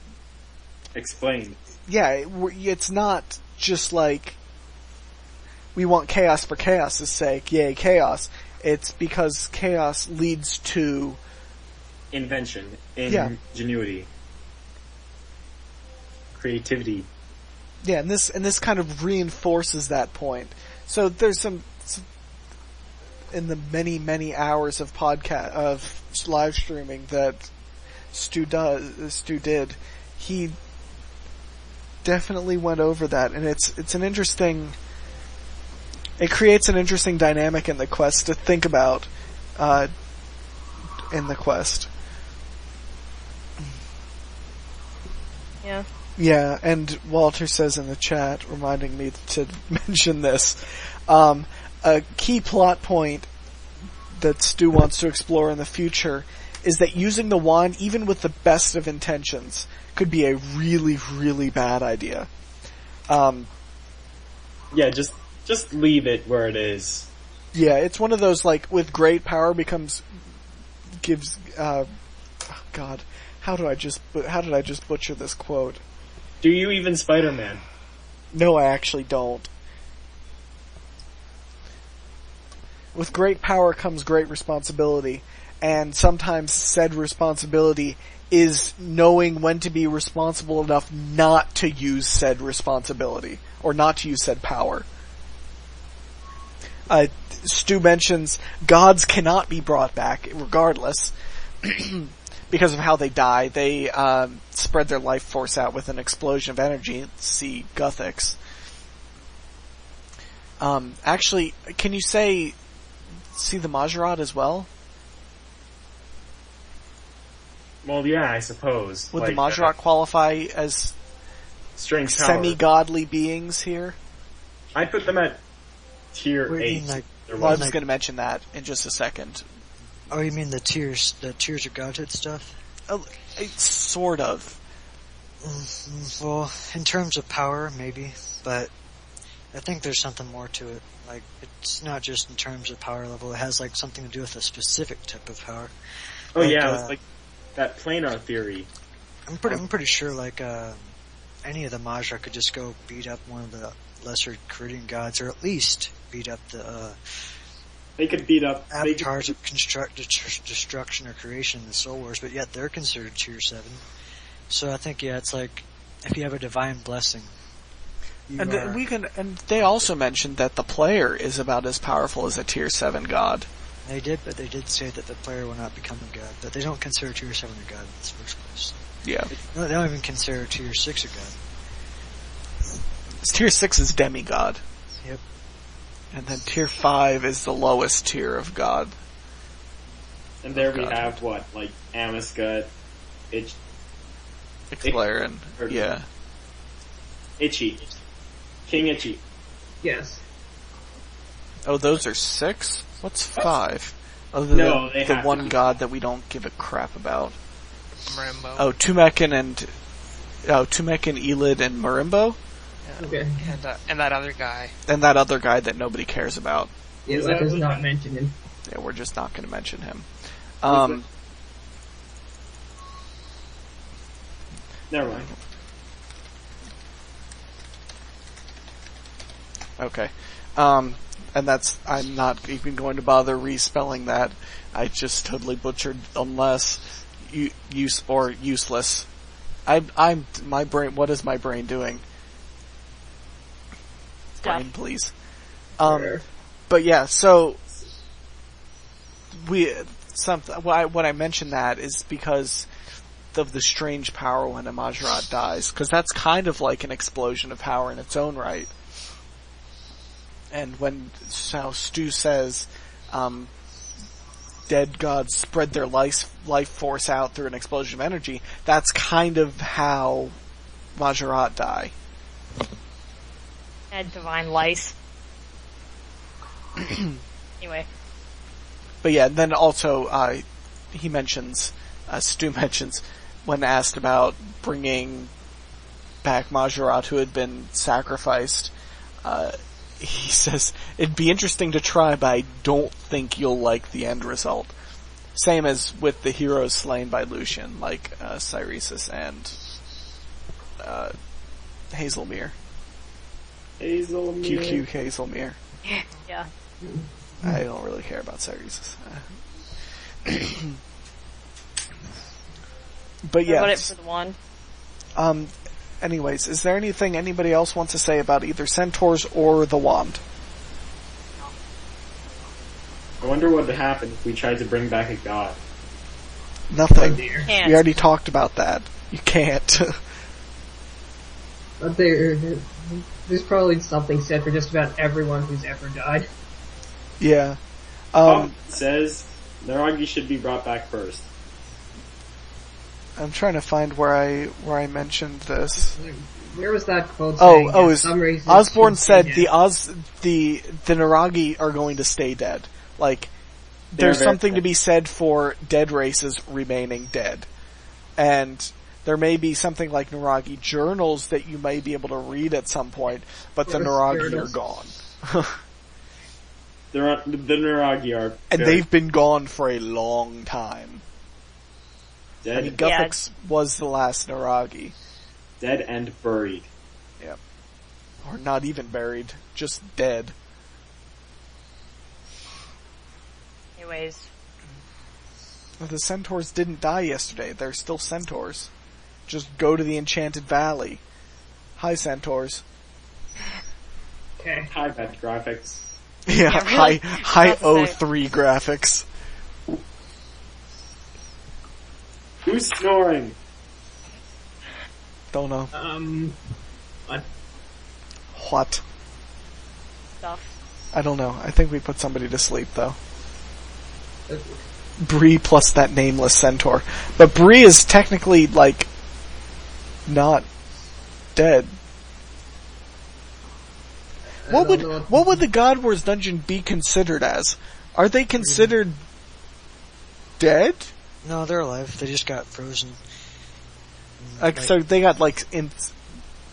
explained. Yeah, it's not just like we want chaos for chaos' sake, yay chaos. It's because chaos leads to Invention, ingenuity, creativity. Yeah, and this kind of reinforces that point. So there's some in the many hours of live streaming that Stu did, he definitely went over that, and it's an interesting. It creates an interesting dynamic in the quest to think about. In the quest. Yeah. Yeah, and Walter says in the chat, reminding me to mention this, a key plot point that Stu wants to explore in the future is that using the wand, even with the best of intentions, could be a really, really bad idea. Yeah, just leave it where it is. Yeah, it's one of those, like, with great power gives, God, how did I just butcher this quote? Do you even Spider-Man? No, I actually don't. With great power comes great responsibility, and sometimes said responsibility is knowing when to be responsible enough not to use said responsibility, or not to use said power. Stu mentions gods cannot be brought back regardless because of how they die. They spread their life force out with an explosion of energy. See Guthix. Actually, can you see the Majorat as well? Well, yeah, I suppose. Would the Majorat qualify as strange semi-godly beings here? I put them at tier 8. Well, I was going to mention that in just a second. Oh, you mean the tiers of godhood stuff? Sort of. Well, in terms of power, maybe, but I think there's something more to it. Like, it's not just in terms of power level, it has, like, something to do with a specific type of power. Oh, like, yeah, it's like that planar theory. I'm pretty sure, like, any of the Majra could just go beat up one of the lesser Caridian gods, or at least beat up the, they could beat up avatars of destruction or creation in the Soul Wars, but yet they're considered tier 7. So I think, yeah, it's like, if you have a divine blessing. And they also mentioned that the player is about as powerful as a tier 7 god. They did, but they did say that the player will not become a god, but they don't consider tier 7 a god in the first place. Yeah. They don't even consider tier 6 a god. Tier 6 is demigod. Yep. And then tier 5 is the lowest tier of god. And there we have what, like Amiscut, Ixlaran, yeah. Itchy. King Itchy. Yes. Oh, those are 6? What's 5? Other than the one god that we don't give a crap about. Marimbo. Oh, Tumekin, Elid, and Marimbo? Yeah. Okay. And that other guy. And that other guy that nobody cares about. Yeah, that does not mention him. Yeah, we're just not going to mention him. Never mind. Okay. And I'm not even going to bother respelling that. I just totally butchered unless useless. My brain, what is my brain doing? Brain, please. But yeah, so what I mentioned that is because of the strange power when a Majorat dies, because that's kind of like an explosion of power in its own right. And when Stu says, dead gods spread their life force out through an explosion of energy, that's kind of how Majorat die. And divine lice. Anyway. But yeah, then also, Stu mentions, when asked about bringing back Majorat who had been sacrificed, he says, it'd be interesting to try, but I don't think you'll like the end result. Same as with the heroes slain by Lucian, like Cyresis and Hazelmere. QQ Hazelmere. Yeah. I don't really care about Cyresis. But yeah. What about it for the one? Anyways, is there anything anybody else wants to say about either Centaurs or the Wand? wonder what would happen if we tried to bring back a god. Nothing. Can't. We already talked about that. You can't. But there's probably something said for just about everyone who's ever died. Yeah. It says Naragi should be brought back first. I'm trying to find where I mentioned this. Where was that quote saying? Oh, For some reason, Osborne it should said stay the Naragi are going to stay dead. Like, there's very something to be said for dead races remaining dead. And there may be something like Naragi journals that you may be able to read at some point, but the Or Naragi journals. are gone. The Naragi are And very they've been gone for a long time. dead, I mean, Guthix was the last Naragi. dead and buried. Yep. Or not even buried, just dead. Anyways, The centaurs didn't die yesterday. They're still centaurs. Just go to the Enchanted Valley. Hi, centaurs. Okay. High bad graphics. Yeah, Yeah, really. high About to say. 03 graphics. Who's snoring? Don't know. What? What? stuff. I don't know. I think we put somebody to sleep, though. Bree plus that nameless centaur. But Bree is technically, like, not dead. What would the God Wars dungeon be considered as? Are they considered dead? No, they're alive. They just got frozen. Like, so they got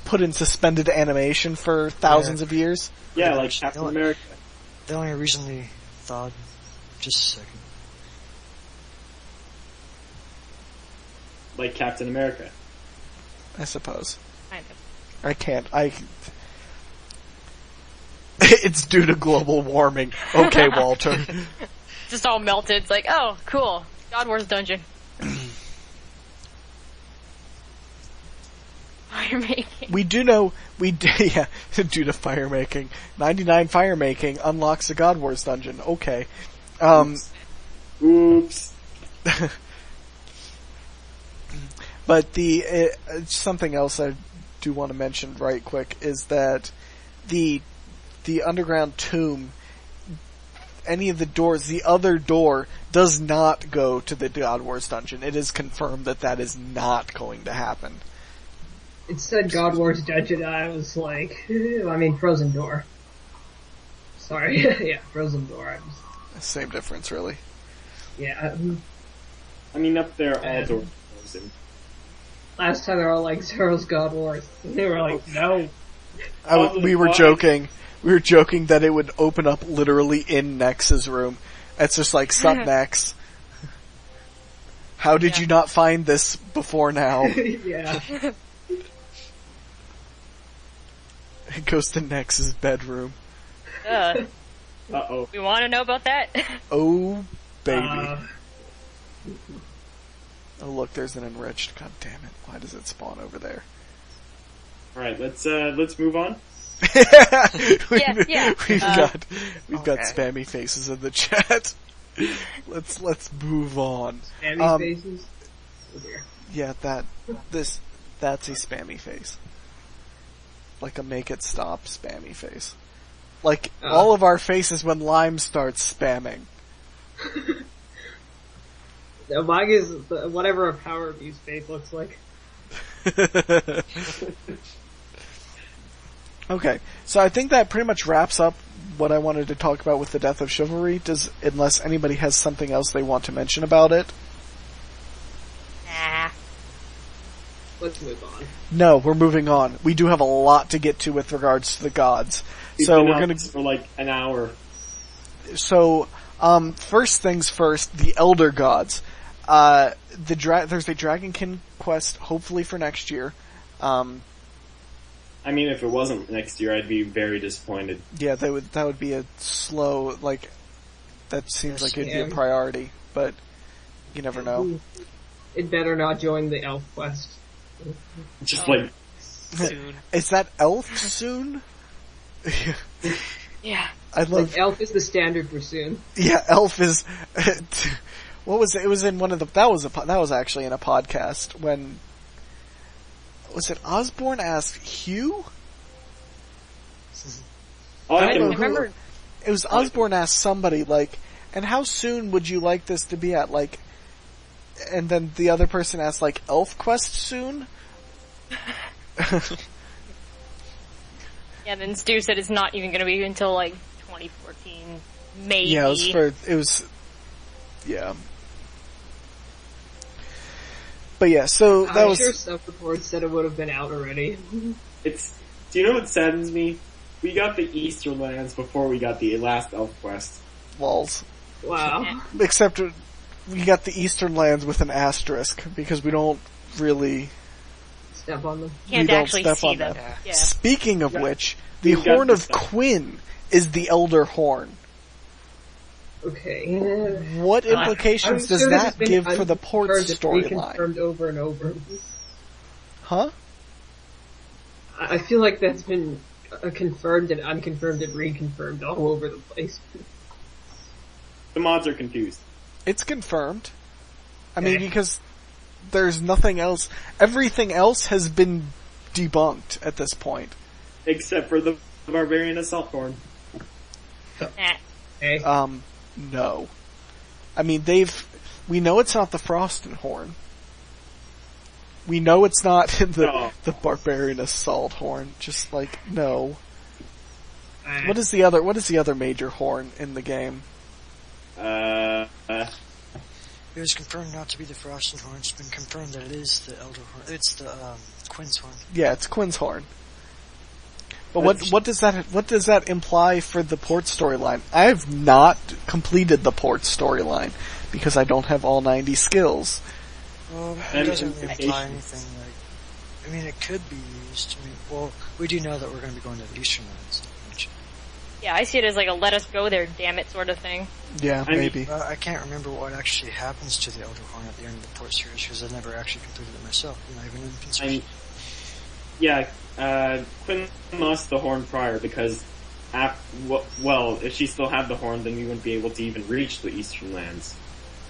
put in suspended animation for thousands of years? Yeah, like Captain No, America. They only recently thawed. Just a second. Like Captain America. I suppose. Kind of. I can't. It's due to global warming. Okay, Walter. Just all melted. It's like, oh, cool. God Wars dungeon. Fire making. We do know, yeah, due to fire making. 99 fire making unlocks the God Wars dungeon. Okay. Oops. But something else I do want to mention right quick is that the underground tomb, any of the doors, the other door does not go to the God Wars dungeon. It is confirmed that is not going to happen. It said God Wars Dungeon, I was like, I mean, Frozen Door. Sorry, yeah, Frozen Door. Same difference, really. Yeah, I mean, up there, all doors frozen. last time they were all like, Zero's God Wars. And they were like, no. We were joking. We were joking that it would open up literally in Nex's room. It's just like, sup, Nex? How did you not find this before now? Yeah. It goes to Nex's bedroom. Uh-oh. We want to know about that? Oh, baby. Oh, look, there's an enriched. God damn it. Why does it spawn over there? Alright, let's move on. Yeah. We've got okay. spammy faces in the chat. Let's move on. Spammy faces? Oh dear. Yeah, that's a spammy face. Like a make it stop spammy face. Like all of our faces when Lime starts spamming. No, mine is whatever a power abuse face looks like. Okay, so I think that pretty much wraps up what I wanted to talk about with the Death of Chivalry. Unless anybody has something else they want to mention about it. Nah. Let's move on. No, we're moving on. We do have a lot to get to with regards to the gods. We've So been we're on gonna. this for like an hour. So, first things first, the Elder Gods. There's a Dragonkin quest, hopefully for next year. I mean, if it wasn't next year, I'd be very disappointed. Yeah, that would be a slow, like, that seems like it'd be a Yeah. priority, but you never know. It better not join the elf quest. Just like, Soon. Is that elf soon? Yeah. I love. Like, elf is the standard for soon. Yeah, elf is. What was it? It was in one of the. That was actually in a podcast when. Was it Osborne asked Hugh? All I I can don't know who- remember. It was Osborne asked somebody like, and how soon would you like this to be at like? And then the other person asked like, Elf Quest soon. Yeah, then Stu said it's not even going to be until like 2014, maybe. Yeah, it was. Yeah. But yeah, so that I'm was. sure some reports said it would have been out already. It's. Do you know what saddens me? We got the Eastern Lands before we got the last Elf Quest. Walls. Wow. Except we got the Eastern Lands with an asterisk because we don't really. Step on them. Can't we don't actually step see on them. them. Yeah. Speaking of Yeah. which, the We got Horn the of stuff. Quinn is the Elder Horn. Okay. What implications I'm does sure that it's been give for the port unconfirmed and storyline? reconfirmed over and over. Huh? I feel like that's been confirmed and unconfirmed and reconfirmed all over the place. The mods are confused. It's confirmed. I mean, Okay. because there's nothing else. Everything else has been debunked at this point. Except for the Barbarian Assault Horn. Eh. Okay. No. I mean, we know it's not the Frosted Horn. We know it's not No. the Barbarian Assault Horn. Just like, no. Alright. What is the other major horn in the game? It was confirmed not to be the Frosted Horn. It's been confirmed that it is the Elder Horn. It's the Quinn's Horn. Yeah, it's Quinn's horn. But what does that imply for the port storyline? I have not completed the port storyline because I don't have all 90 skills. It And doesn't really imply implications. anything like. I mean, it could be used. I mean, well, we do know that we're going to be going to the Eastern Lands. Which, Yeah, I see it as like a let us go there, damn it sort of thing. Yeah, I mean- maybe. I can't remember what actually happens to the Elder Horn at the end of the port series because I've never actually completed it myself. Not even in Infancy. Quinn lost the horn prior because, if she still had the horn, then we wouldn't be able to even reach the Eastern Lands.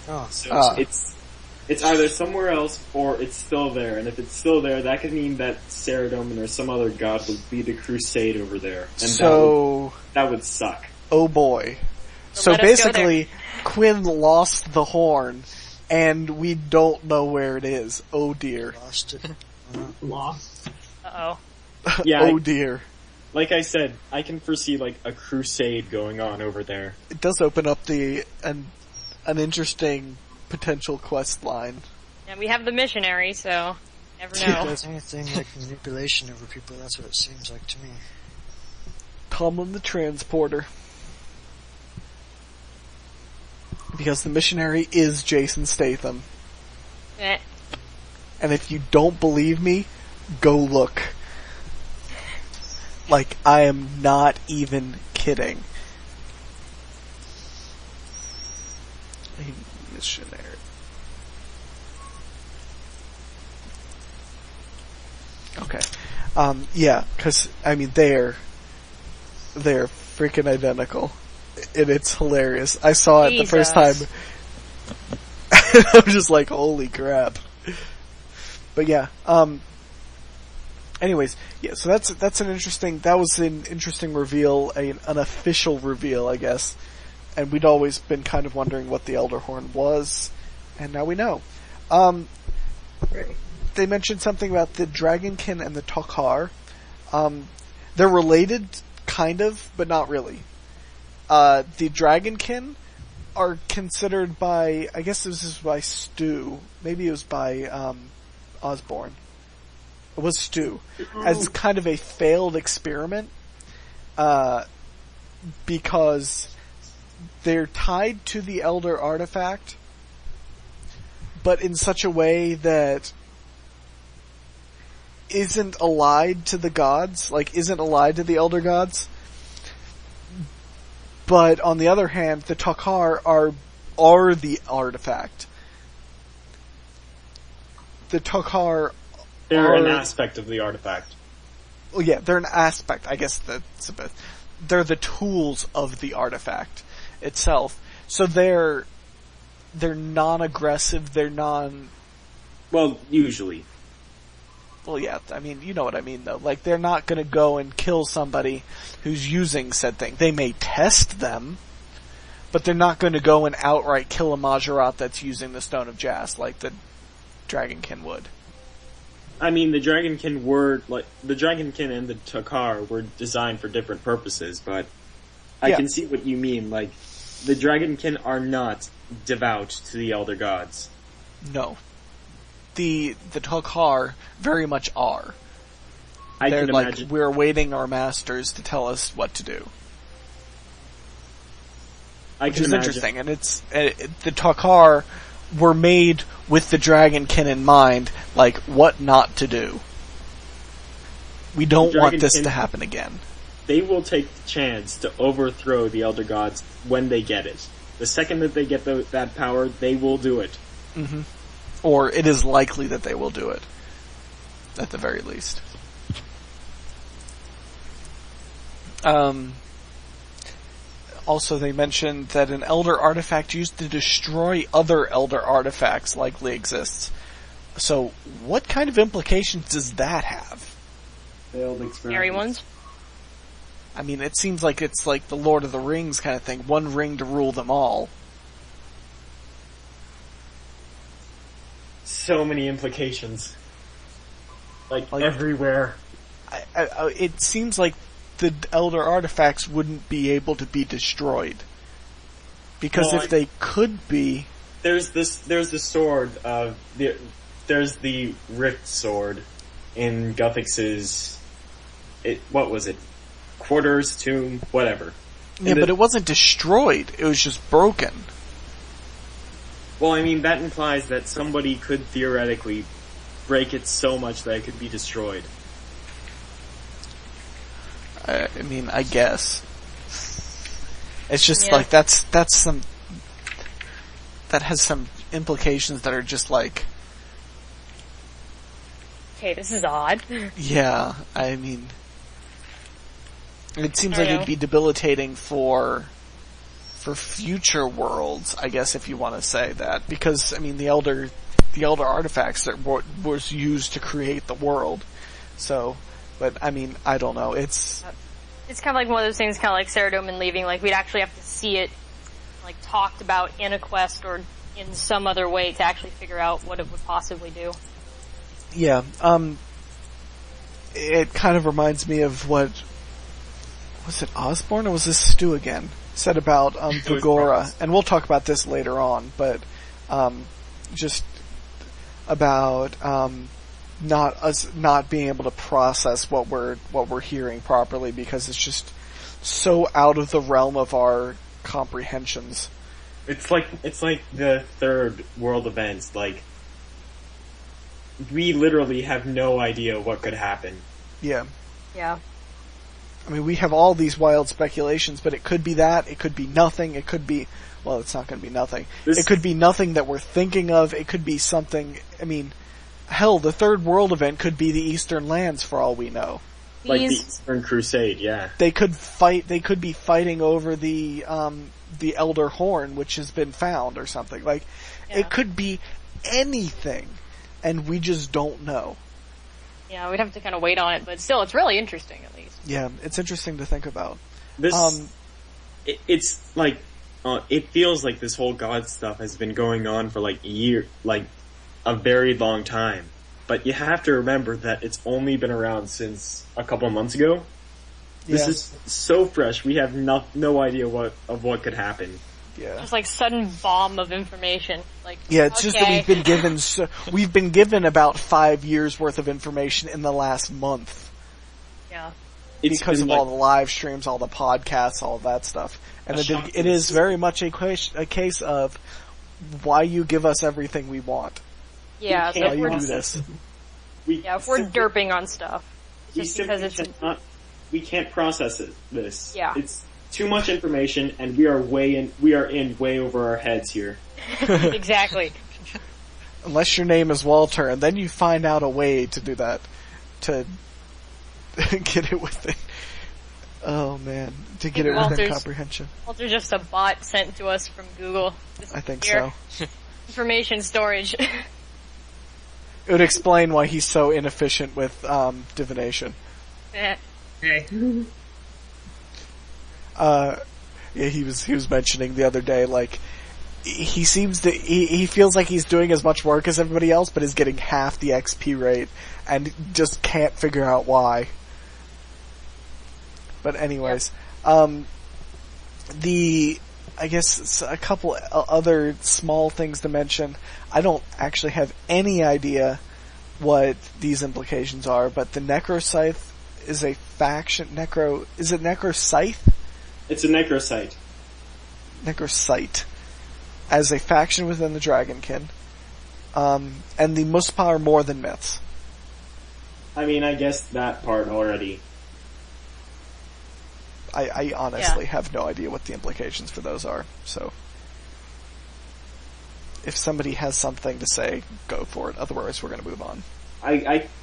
Oh, So it's either somewhere else or it's still there. And if it's still there, that could mean that Saradomin or some other god would lead a crusade over there, and So, that would suck. oh boy. So let us go basically, Quinn lost the horn, and we don't know where it is. Oh dear. lost it. Lost. Uh-oh. Yeah, Oh dear. like I said, I can foresee like a crusade going on over there. It does open up an interesting potential quest line. And we have the missionary, so never If it know. does anything like manipulation over people, that's what it seems like to me. Tomlin the Transporter. Because the missionary is Jason Statham. Eh. And if you don't believe me, go look. Like, I am not even kidding. A missionary. Okay. Yeah, cause, I mean, they're freaking identical. And it's hilarious. I saw it the first time. Jesus. I'm just like, holy crap. But yeah, anyways, yeah, so that was an interesting reveal, an official reveal, I guess. And we'd always been kind of wondering what the Elder Horn was, and now we know. Right. They mentioned something about the Dragonkin and the Tok'ar. They're related, kind of, but not really. The Dragonkin are considered by, I guess this is by Stu, maybe it was by, Osborne. It was Stu. As kind of a failed experiment, because they're tied to the Elder Artifact, but in such a way that isn't allied to the gods, like isn't allied to the Elder Gods. But on the other hand, the Tok'ar are the artifact. The Tok'ar They're an are- aspect of the artifact. Oh yeah, they're an aspect. I guess that's a bit. they're the tools of the artifact itself. So they're non-aggressive, Well, usually. well, yeah, I mean, you know what I mean though. Like, they're not gonna go and kill somebody who's using said thing. They may test them, but they're not gonna go and outright kill a Majorat that's using the Stone of Jas like the Dragonkin would. I mean, the Dragonkin and the Takar were designed for different purposes, but I Yeah. can see what you mean. Like, the Dragonkin are not devout to the Elder Gods. No. The Takar very much are. I They're can like, imagine. we're awaiting our masters to tell us what to do. I Which can is imagine. interesting, and the Takar were made with the Dragonkin in mind, like, what not to do. We don't want this Dragonkin- to happen again. They will take the chance to overthrow the Elder Gods when they get it. The second that they get that power, they will do it. Mm-hmm. Or it is likely that they will do it. At the very least. Also, they mentioned that an Elder artifact used to destroy other Elder artifacts likely exists. So, what kind of implications does that have? Failed experiments. Scary ones. I mean, it seems like it's like the Lord of the Rings kind of thing. One ring to rule them all. So many implications. Like Like- everywhere. It seems like the Elder artifacts wouldn't be able to be destroyed. Because Well, if they could be... There's the sword, there's the Rift Sword in Guthix's, what was it? Quarters, tomb, whatever. Yeah, but it wasn't destroyed. It was just broken. Well, I mean, that implies that somebody could theoretically break it so much that it could be destroyed. I mean, I guess. It's just Yeah. like, that's some... That has some implications that are just like... Okay, this is odd. Yeah, I mean... It seems I like know. it'd be debilitating for future worlds, I guess, if you want to say that. Because, I mean, the Elder artifacts that was used to create the world. So, but, I mean, I don't know. It's It's kind of like one of those things, kind of like Saradomin leaving. Like, we'd actually have to see it, like, talked about in a quest or in some other way to actually figure out what it would possibly do. yeah, it kind of reminds me of what, was it Osborne or was this Stu again? Said about, was Vigora, Ross. and we'll talk about this later on, but, just about, not being able to process what we're hearing properly because it's just so out of the realm of our comprehensions. It's like the third world events, like, we literally have no idea what could happen. Yeah. Yeah. I mean, we have all these wild speculations, but it could be that, it could be nothing, it could be, well, it's not going to be nothing. It could be nothing that we're thinking of, it could be something, I mean, hell, the third world event could be the Eastern Lands for all we know. Like the These, Eastern Crusade, yeah. They could be fighting over the Elder Horn, which has been found or something. Like, Yeah. it could be anything, and we just don't know. yeah, we'd have to kind of wait on it, but still, it's really interesting at least. Yeah, it's interesting to think about. This, Um, it's like, it feels like this whole God stuff has been going on for like a very long time. But you have to remember that it's only been around since a couple of months ago. This Yeah. is so fresh. We have no idea what could happen. Yeah. Just like sudden bomb of information. Like, Yeah, it's just that okay. we've been given about 5 years worth of information in the last month. Yeah. It's Because been of all the live streams, all the podcasts, all of that stuff. And A shock it to is the very much a case of why you give us everything we want. Yeah, so can't Why if you we're, do this. if we're derping on stuff, we just because simply it's, cannot- we can't process this. Yeah. It's too much information, and we are in way over our heads here. exactly. Unless your name is Walter, and then you find out a way to do that. To get it with it. Oh man, to get Maybe it within Walter's- comprehension. Walter's just a bot sent to us from Google. Just I think here. so. Information storage. It would explain why he's so inefficient with divination. Eh. Hey. Yeah, he was mentioning the other day, like, he seems to, he feels like he's doing as much work as everybody else, but is getting half the XP rate, and just can't figure out why. But anyways, I guess a couple other small things to mention. I don't actually have any idea what these implications are, but the Necroscythe is a faction, is it Necroscythe? It's a necrosite. Necroscythe. As a faction within the Dragonkin. And the Muspah are more than myths. I mean, I guess that part already. I honestly have no idea what the implications for those are, so. If somebody has something to say, go for it. Otherwise, we're gonna move on.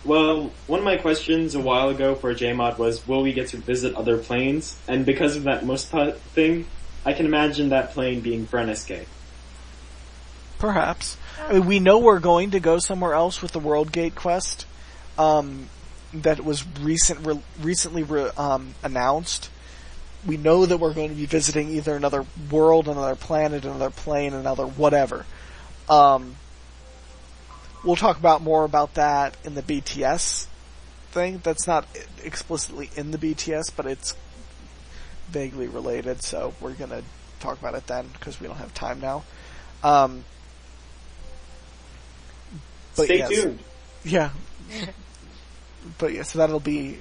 Well, one of my questions a while ago for JMod was, will we get to visit other planes? And because of that Muspah thing, I can imagine that plane being Freneske. Perhaps. I mean, we know we're going to go somewhere else with the World Gate quest, that was recently announced. We know that we're going to be visiting either another world, another planet, another plane, another whatever. We'll talk about more about that in the BTS thing. That's not explicitly in the BTS, but it's vaguely related, so we're gonna talk about it then, because we don't have time now. But Stay tuned. Yeah. But yeah, so that'll be,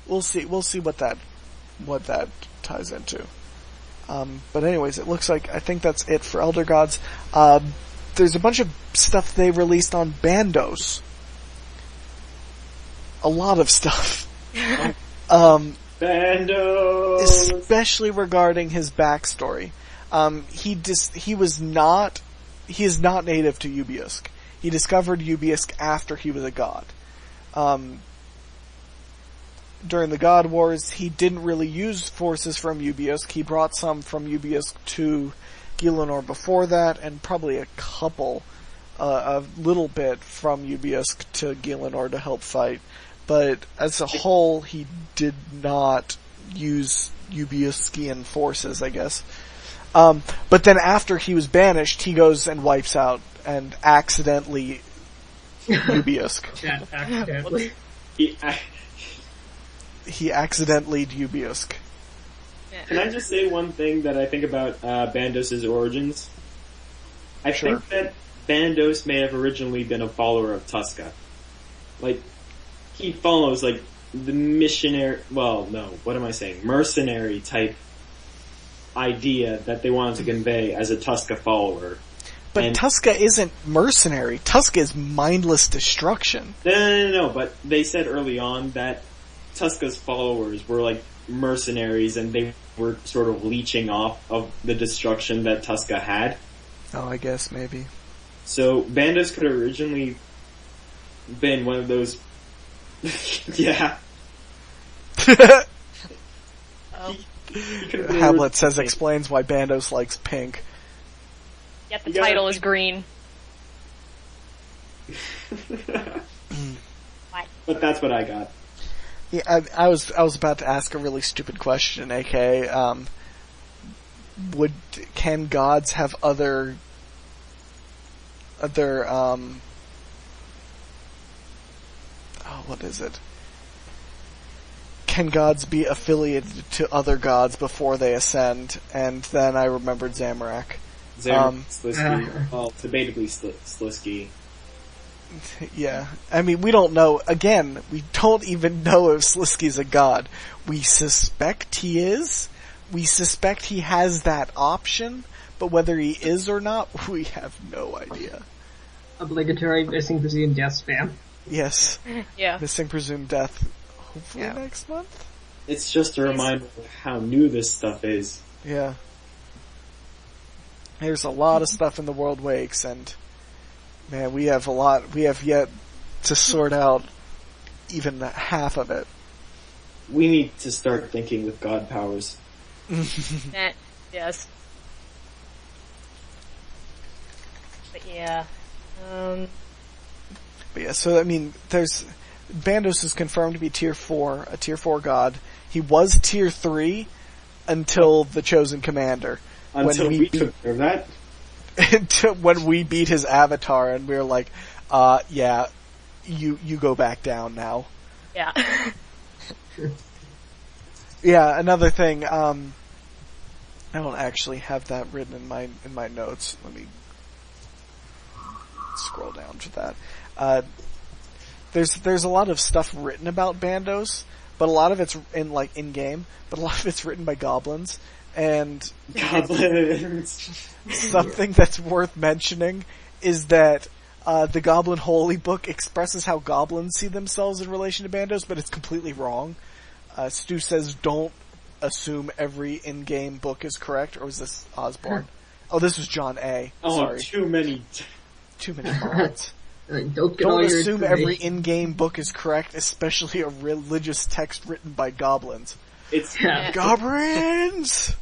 we'll see what that ties into. But anyways, it looks like, I think that's it for Elder Gods. There's a bunch of stuff they released on Bandos. A lot of stuff. Bandos! Especially regarding his backstory. He is not native to Ubiusk. He discovered Ubiusk after he was a god. During the God Wars, he didn't really use forces from Ubiusk. He brought some from Ubiusk to Gielinor before that, and probably a little bit from Ubiusk to Gielinor to help fight. But as a whole, he did not use Ubiuskian forces, I guess. But then after he was banished, he goes and wipes out and accidentally Ubiusk. Yeah, accidentally. He accidentally Ubiusk. Can I just say one thing that I think about Bandos' origins? I Sure. think that Bandos may have originally been a follower of Tuska. Like, he follows, like, the mercenary type idea that they wanted to convey as a Tuska follower. But And- Tuska isn't mercenary. Tuska is mindless destruction. No, but they said early on that Tuska's followers were like mercenaries and they were sort of leeching off of the destruction that Tuska had. Oh, I guess, maybe. So Bandos could have originally been one of those... yeah. He could have been Hamlet says explains why Bandos likes pink. Yet the You gotta- title is green. But that's what I got. Yeah, I was about to ask a really stupid question, aka, can gods have other, what is it? Can gods be affiliated to other gods before they ascend? And then I remembered Zamorak. Slisky. Well, debatably Slisky. Yeah. I mean, we don't know. Again, we don't even know if Slisky's a god. We suspect he is. We suspect he has that option, but whether he is or not, we have no idea. Obligatory missing presumed death spam. Yes. Yeah. Missing presumed death. Hopefully Yeah. next month? It's just a reminder of how new this stuff is. Yeah. There's a lot of stuff in the World Wakes, and man, we have yet to sort out even half of it. We need to start thinking with god powers. Yes. But yeah. But yeah, so I mean, Bandos is confirmed to be tier 4, a tier 4 god. He was tier 3 until the Chosen Commander. Until we took care of that. Until when we beat his avatar and we were like, yeah, you go back down now. Yeah. Yeah, another thing, I don't actually have that written in my notes. Let me scroll down to that. There's a lot of stuff written about Bandos, but a lot of it's in game, but a lot of it's written by goblins. And Goblins. something that's worth mentioning is that the Goblin Holy Book expresses how goblins see themselves in relation to Bandos, but it's completely wrong. Stu says don't assume every in-game book is correct, or was this Osborne? Oh, this was John A. Oh, Sorry. too many mods. Don't get all Don't your assume every information. in-game book is correct, especially a religious text written by goblins. It's Goblins!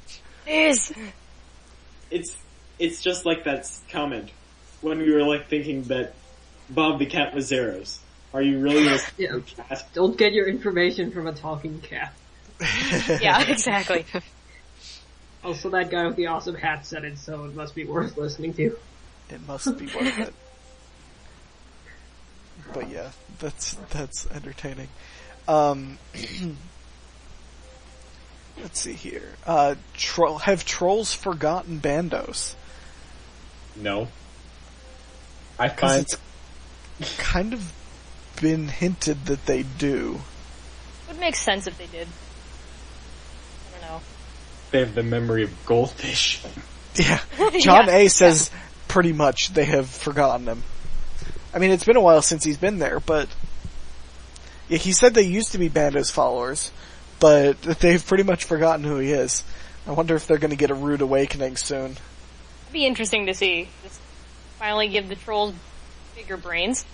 Yes. it's just like that comment when we were like thinking that Bob the cat was Zeros. Are you really listening Yeah. to the cat? Don't get your information from a talking cat. Yeah, exactly. Also, that guy with the awesome hat said it, so it must be worth listening to. It must be worth it. But yeah, that's entertaining. Let's see here. Have trolls forgotten Bandos? No. I Because find it's kind of been hinted that they do. Would make sense if they did. I don't know. they have the memory of goldfish. Yeah. John Yeah. A. says pretty much they have forgotten him. I mean, it's been a while since he's been there, but yeah, he said they used to be Bandos followers, but they've pretty much forgotten who he is. I wonder if they're going to get a rude awakening soon. It'd be interesting to see. Just finally give the trolls bigger brains.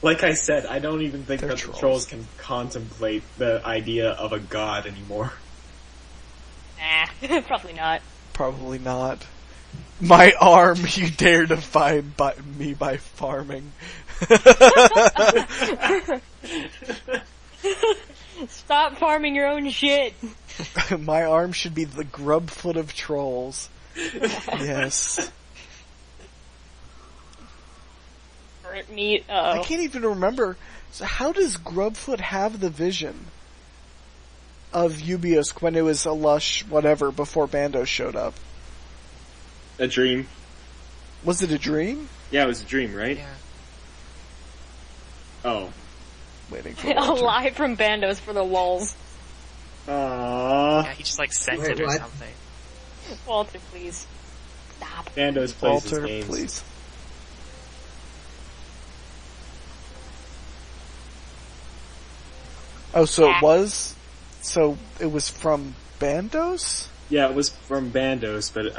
Like I said, I don't even think They're that trolls. the trolls can contemplate the idea of a god anymore. Nah, probably not. Probably not. My arm, you dare define me by farming. Stop farming your own shit. My arm should be the grub foot of trolls. Yes. Burnt meat. I can't even remember. So how does Grubfoot have the vision of Ubiusk when it was a lush whatever before Bandos showed up? A dream. Was it a dream? Yeah, it was a dream, right? Yeah. Oh. Waiting for A Walter. lie from Bandos for the lulz. Aww. Yeah, he just like sent Wait, it or what? something. Walter, please. Stop. Bandos plays his Walter, games. please. Oh, so it was? So it was from Bandos? Yeah, it was from Bandos, but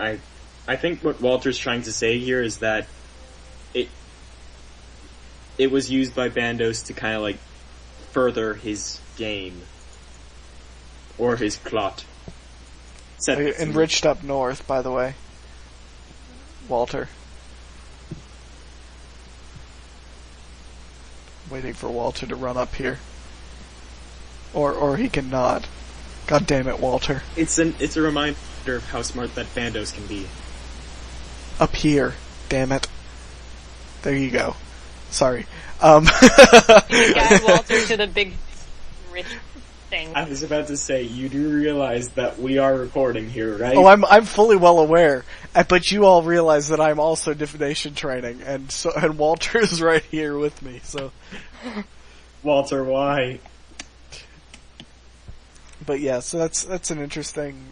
I think what Walter's trying to say here is that it was used by Bandos to kind of like further his game or his plot. Enriched up north, by the way. Walter. Waiting for Walter to run up here. Or he can nod. God damn it, Walter. It's a reminder of how smart that Bandos can be. Up here. Damn it. There you go. Sorry. Guide Walter to the big rich thing. I was about to say, you do realize that we are recording here, right? Oh, I'm fully well aware. But you all realize that I'm also divination training, and Walter is right here with me, so. Walter, why? But yeah, so that's an interesting.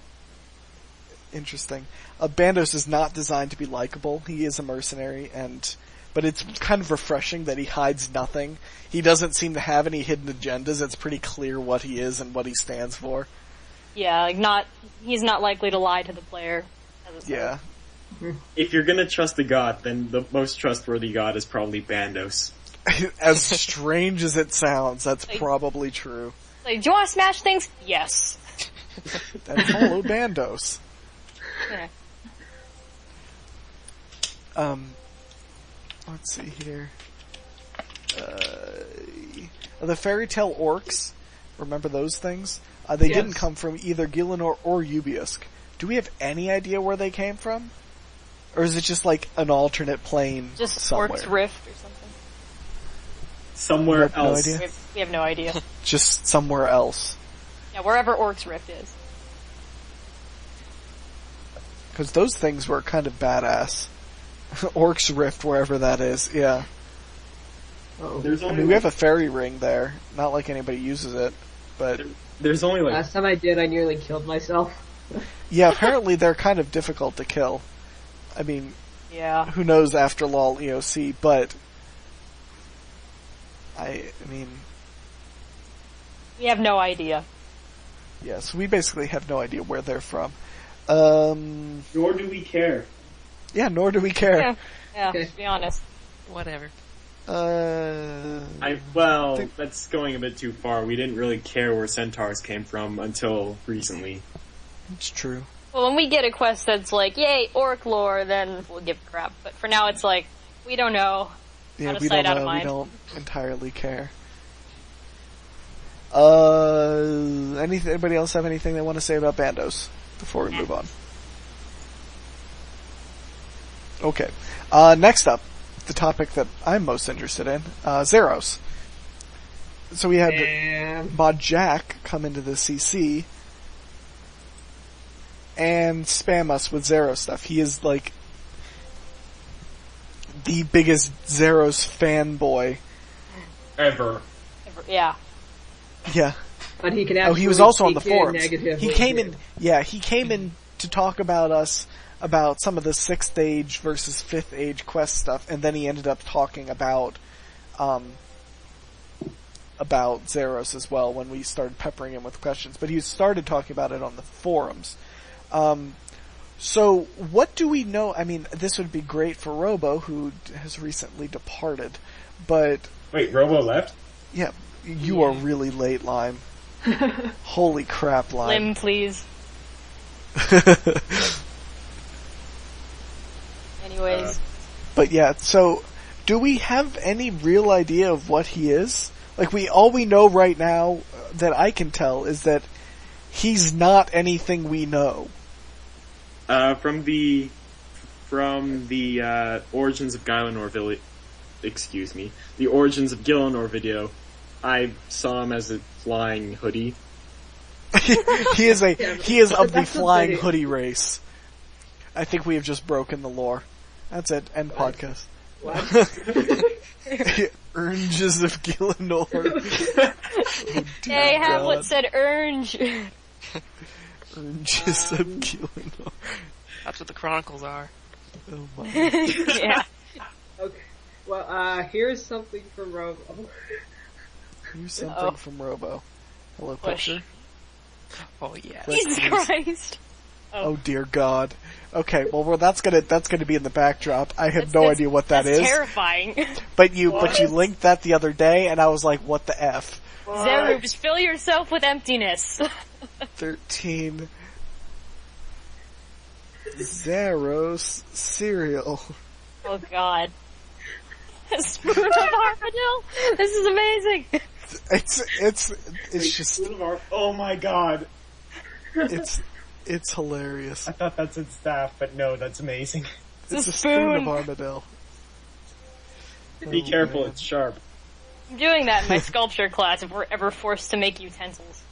Bandos is not designed to be likable. He is a mercenary, but it's kind of refreshing that he hides nothing. He doesn't seem to have any hidden agendas. It's pretty clear what he is and what he stands for. Yeah, like he's not likely to lie to the player. As it Yeah. If you're gonna trust a god, then the most trustworthy god is probably Bandos. As strange as it sounds, that's Like- probably true. Like, do you want to smash things? Yes. Then follow Bandos. Yeah. Let's see here. The fairy tale orcs, remember those things? They Yes. didn't come from either Gielinor or Ubiusk. Do we have any idea where they came from? Or is it just like an alternate plane Just somewhere? Orc's Rift or something. Somewhere You have no else. idea? We have no idea. Just somewhere else. Yeah, wherever Orc's Rift is. Because those things were kind of badass. Orc's Rift, wherever that is, yeah. Oh. There's I only mean, we have a fairy ring there. Not like anybody uses it, but there's only like Last time I did, I nearly killed myself. yeah, apparently they're kind of difficult to kill. I mean, Yeah. who knows after LOL EOC, but I mean, We have no idea. yeah, so we basically have no idea where they're from. Yeah, nor do we care. nor do we care. Yeah, Okay. to be honest. Whatever. That's going a bit too far. We didn't really care where centaurs came from until recently. It's true. Well, when we get a quest that's like, yay, orc lore, then we'll give a crap. But for now, it's like, we don't know. Yeah, Out of we sight, don't out of know. We mind. don't entirely care. Anybody else have anything they want to say about Bandos before we move on? Okay. Next up, the topic that I'm most interested in, Zeros. So we had And Mod Jack come into the CC and spam us with Zero stuff. He is like the biggest Zeros fanboy. Ever. Yeah. Yeah. but he can Oh, actually he was also on the speak in forums. negatively, He came too. in, yeah, he came in to talk about us, about some of the 6th age versus 5th age quest stuff, and then he ended up talking about Zeros as well when we started peppering him with questions, but he started talking about it on the forums. So what do we know? I mean, this would be great for Robo, who has recently departed, but Wait, Robo left? yeah, you are really late, Lime. Holy crap, Lime. Lim, please. Anyways. But yeah, so do we have any real idea of what he is? Like all we know right now that I can tell is that he's not anything we know. From the Origins of Gielinor the Origins of Gielinor video, I saw him as a flying hoodie. he is of the That's flying the thing. hoodie race. I think we have just broken the lore. That's it. End podcast. What? Oranges of Gielinor. Oh, dear Hey, have God. what said orange. Oranges of Gielinor. That's what the Chronicles are. Oh my. Yeah. Okay. Well, here's something from Robo. Here's something Uh-oh. from Robo. Hello, Push. picture. Oh yeah. Let's Jesus see. Christ. Oh dear God. Okay, well that's gonna be in the backdrop. I have That's- no that's- idea what that That's is. terrifying. But you linked that the other day, and I was like, what the F? Zeru, just fill yourself with emptiness. 13 Zeros cereal. Oh god. A spoon of armadillo? This is amazing. It's just Oh my god. it's hilarious. I thought that's its staff, but no, that's amazing. It's a a spoon of spoon. armadillo. Be Oh, careful, man. it's sharp. I'm doing that in my sculpture class if we're ever forced to make utensils.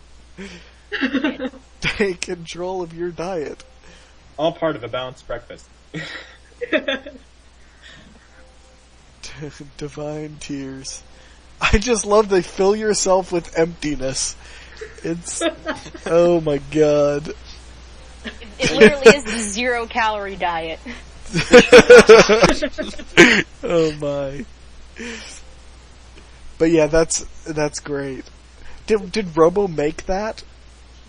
Take control of your diet. All part of a balanced breakfast. Divine tears. I just love they fill yourself with emptiness. It's oh my god. It literally is the 0 calorie diet. Oh my. But yeah, that's great. Did Robo make that?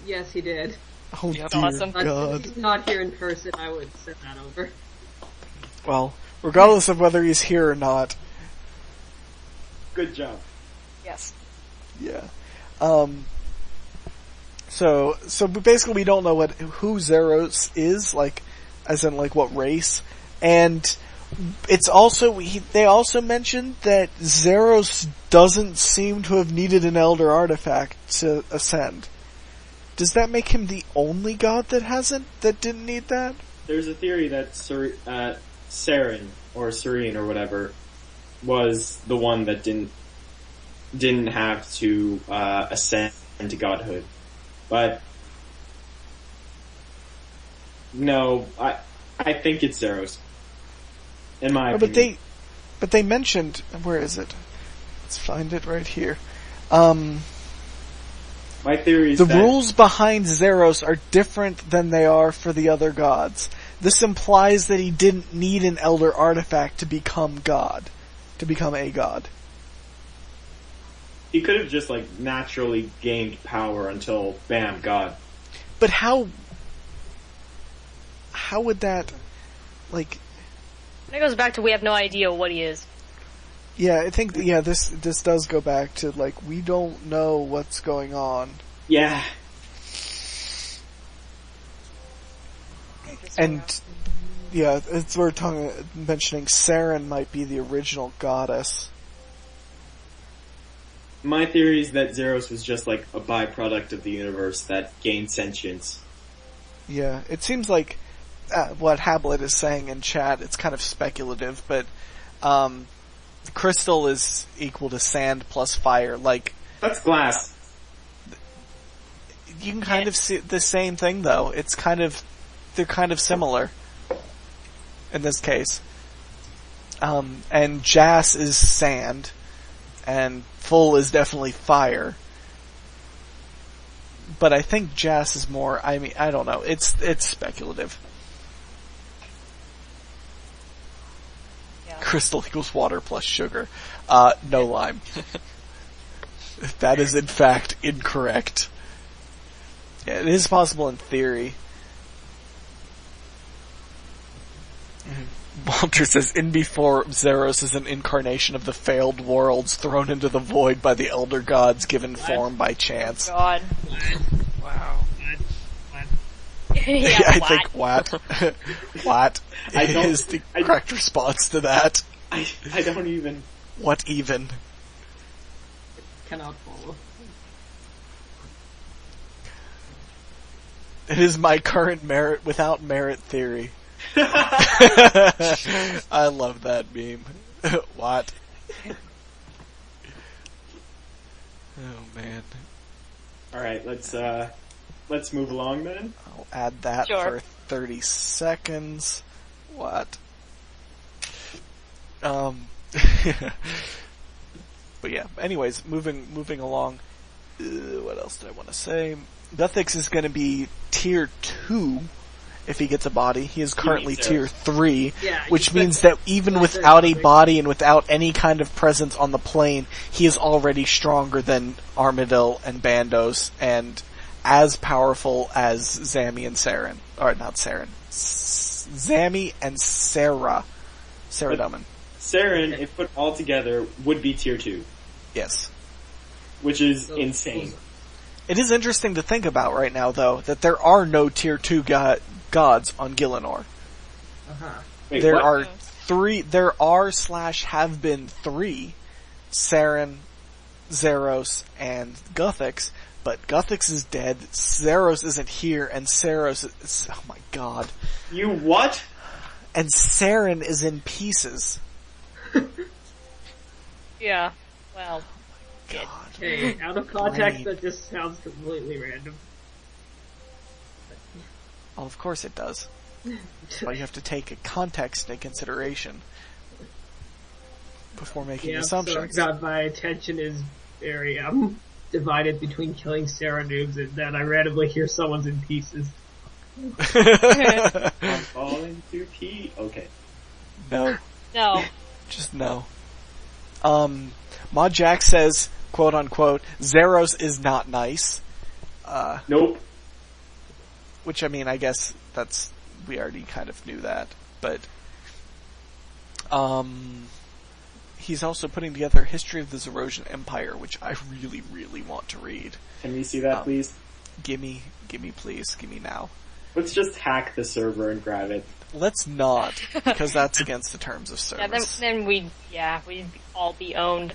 Yes, he did. Oh Yep. dear Awesome. But God. if he's not here in person, I would send that over. Well, regardless of whether he's here or not, Good job. Yes. yeah. So basically we don't know who Zeros is, like, as in, like, what race. And it's also, they also mentioned that Zeros doesn't seem to have needed an Elder Artifact to ascend. Does that make him the only god that didn't need that? There's a theory that Seren, or Serene, or whatever, was the one that didn't have to ascend to godhood. But no, I think it's Zeros. In my opinion. But they mentioned, where is it? Let's find it right here. My theory is the that rules behind Zeros are different than they are for the other gods. This implies that he didn't need an Elder Artifact to become a god. he could have just like naturally gained power until bam, god. But how would that, like... That goes back to we have no idea what he is. Yeah, I think, this does go back to, like, we don't know what's going on. Yeah. And, yeah, it's, we're mentioning Seren might be the original goddess. My theory is that Zeros was just like a byproduct of the universe that gained sentience. Yeah, it seems like what Hablet is saying in chat, it's kind of speculative, but crystal is equal to sand plus fire. Like, that's glass. You can kind of see the same thing, though. It's they're kind of similar in this case. And Jas is sand, and Full is definitely fire. But I think Jas is more, I mean, I don't know. It's speculative. Yeah. Crystal equals water plus sugar. No lime. That is in fact incorrect. Yeah, it is possible in theory. Walter says, in before Zeros is an incarnation of the failed worlds thrown into the void by the elder gods given form by chance. God. Wow. Yeah, I think what? What is the correct response to that? I don't even... What even? Cannot follow. It is my current merit without merit theory. I love that meme. What? Oh man. Alright, let's move along then. I'll add that Sure. for 30 seconds. What? But yeah, anyways, moving along. What else did I want to say? Guthix is going to be tier 2 if he gets a body. He is currently tier 3, Yeah, which means that even without a body and without any kind of presence on the plane, he is already stronger than Armadil and Bandos, and as powerful as Zami and Seren. Or not Seren. Zami and Sarah. Sarah Duman. Seren, if put all together, would be tier 2. Yes. Which is insane. It is interesting to think about right now, though, that there are no tier 2 gods on Gielinor. Uh-huh. Wait, There what? are have been 3, Seren, Zeros, and Guthix, but Guthix is dead, Zeros isn't here, and Zeros is, oh my god. You what? And Seren is in pieces. Yeah. Well. God. Hey, out of context, Brain. that just sounds completely random. Well, of course it does. That's why you have to take a context into consideration before making Yeah, assumptions. so God, my attention is very divided between killing Sarah noobs and then I randomly hear someone's in pieces. I'm falling to pee. Okay. No. No. Just no. Mod Jack says, quote unquote, Zeros is not nice. Nope. Which, I mean, I guess we already kind of knew that, but, he's also putting together a history of the Zerosian Empire, which I really, really want to read. Can we see that, please? Gimme, please, gimme now. Let's just hack the server and grab it. Let's not, because that's against the terms of Yeah, service. then we'd all be owned.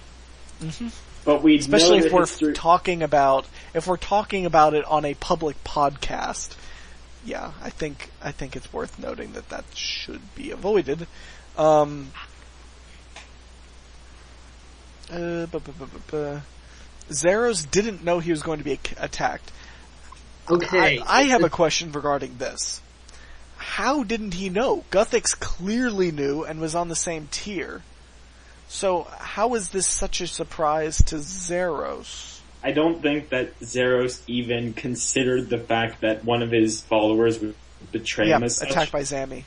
But we Especially know if the we're history. talking about it on a public podcast. Yeah, I think it's worth noting that should be avoided. Zeros didn't know he was going to be attacked. Okay. I have a question regarding this. How didn't he know? Guthix clearly knew and was on the same tier. So how is this such a surprise to Zeros? I don't think that Zeros even considered the fact that one of his followers would betray him as such. Attacked by Zammy.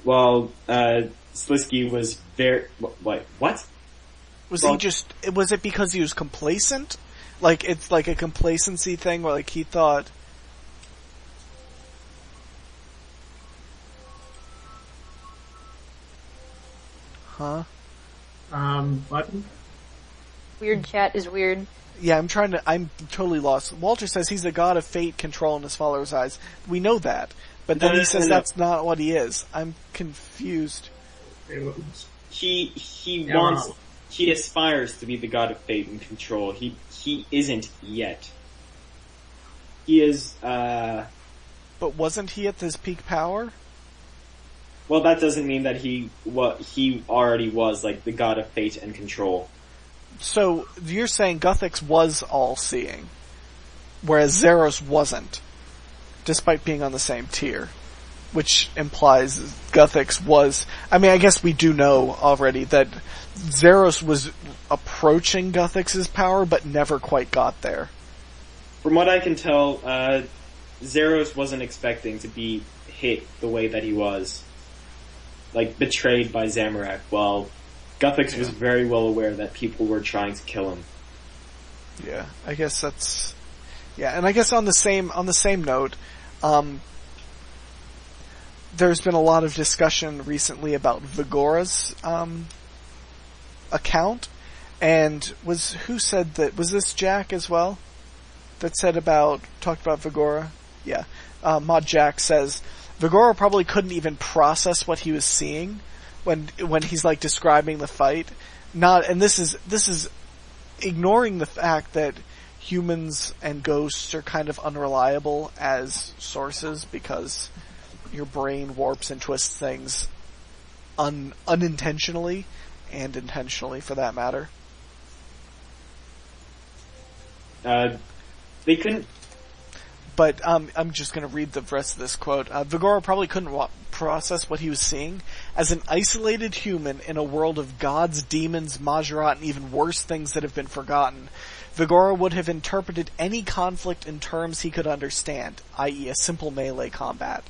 Well, Slisky was very... What? Was Well- was it because he was complacent? Like, it's like a complacency thing where, like, he thought... Huh? What? Weird chat is weird. Yeah, I'm totally lost. Walter says he's a god of fate, control in his followers' eyes. We know that. But then he says that's not what he is. I'm confused. He Yeah. wants... He aspires to be the god of fate and control. He isn't yet. He is, But wasn't he at his peak power? well, that doesn't mean that he already was, like, the god of fate and control. So, you're saying Guthix was all-seeing, whereas Zeros wasn't, despite being on the same tier. Which implies Guthix was... I mean, I guess we do know already that Zeros was approaching Guthix's power, but never quite got there. From what I can tell, Zeros wasn't expecting to be hit the way that he was. Like, betrayed by Zamorak, while Guthix was very well aware that people were trying to kill him. Yeah, I guess that's... Yeah, and I guess on the same note, there's been a lot of discussion recently about Vigora's account, and who said that? Was this Jack as well? That talked about Vigora? Yeah. Mod Jack says, Vigora probably couldn't even process what he was seeing when he's like describing the fight. And this is ignoring the fact that humans and ghosts are kind of unreliable as sources because your brain warps and twists things unintentionally and intentionally, for that matter. They couldn't... But I'm just going to read the rest of this quote. Vigora probably couldn't process what he was seeing. As an isolated human in a world of gods, demons, Majorat, and even worse things that have been forgotten, Vigora would have interpreted any conflict in terms he could understand, i.e. a simple melee combat.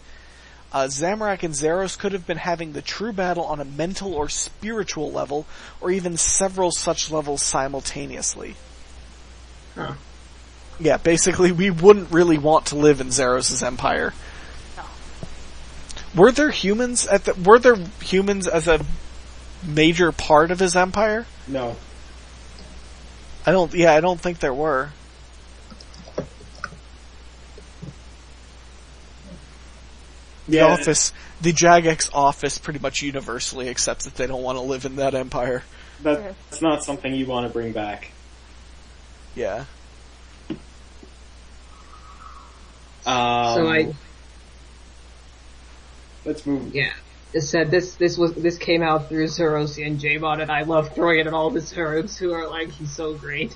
Zamorak and Zeros could have been having the true battle on a mental or spiritual level, or even several such levels simultaneously. Huh. Yeah, basically, we wouldn't really want to live in Zeros' empire. No. Were there humans as a major part of his empire? No. I don't think there were. The Jagex office pretty much universally accepts that they don't want to live in that empire. That's not something you want to bring back. Yeah. Let's move. Yeah. It said this came out through Zerosi and Jmon, and I love throwing it at all the Zeros who are like, he's so great.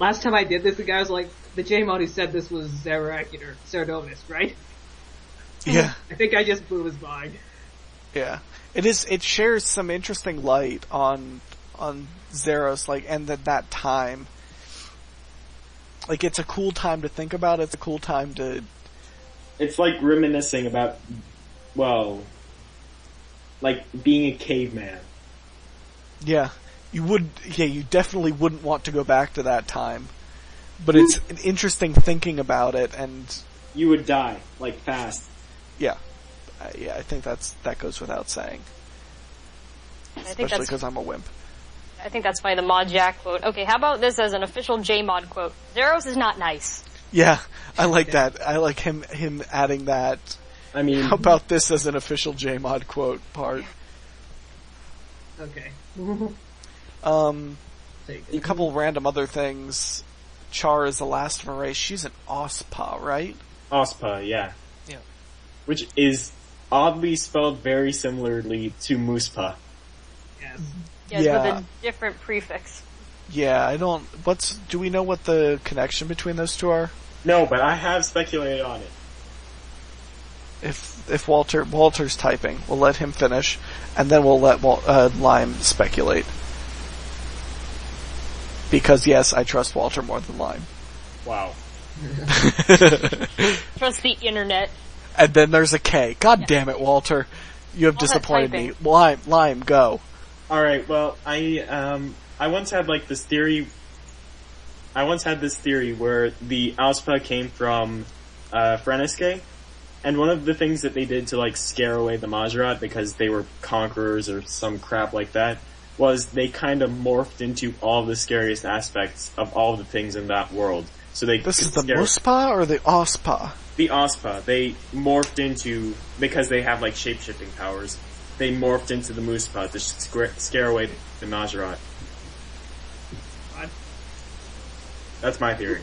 Last time I did this, the guy was like, the Jmon who said this was Zerak or Sardonis, right? Yeah. I think I just blew his mind. Yeah. It shares some interesting light on Zeros, like, and that time. Like, it's a cool time to think about, it's a cool time to... It's like reminiscing about, well, like being a caveman. Yeah. You definitely wouldn't want to go back to that time. But it's an interesting thinking about it, and... You would die, like, fast. Yeah. I think that goes without saying. I think Especially that's because I'm a wimp. I think that's funny, the Mod Jack quote. Okay, how about this as an official J-Mod quote? Zeros is not nice. Yeah, I like that. I like him adding that. I mean, How about this as an official J-Mod quote part? Okay. A couple random other things. Char is the last of her race. She's an Ospa, right? Ospa, yeah. Yeah. Which is oddly spelled very similarly to Muspa. Yes. Yes, Yeah. with a different prefix. Yeah, I don't... Do we know what the connection between those two are? No, but I have speculated on it. If Walter's typing, we'll let him finish, and then we'll let Lime speculate. Because yes, I trust Walter more than Lime. Wow. Trust the internet. And then there's a K. God damn it, Walter. You have All that disappointed me. typing. Lime, go. Alright, well, I once had like this theory. I once had this theory where the Auspa came from, Freneske, and one of the things that they did to like scare away the Majorat because they were conquerors or some crap like that was they kind of morphed into all the scariest aspects of all the things in that world. So they This could is the scare- Muspa or the Ospa? The Ospa, they morphed into, because they have like shape-shifting powers, they morphed into the Muspa to scare away the Majorat. What? That's my theory.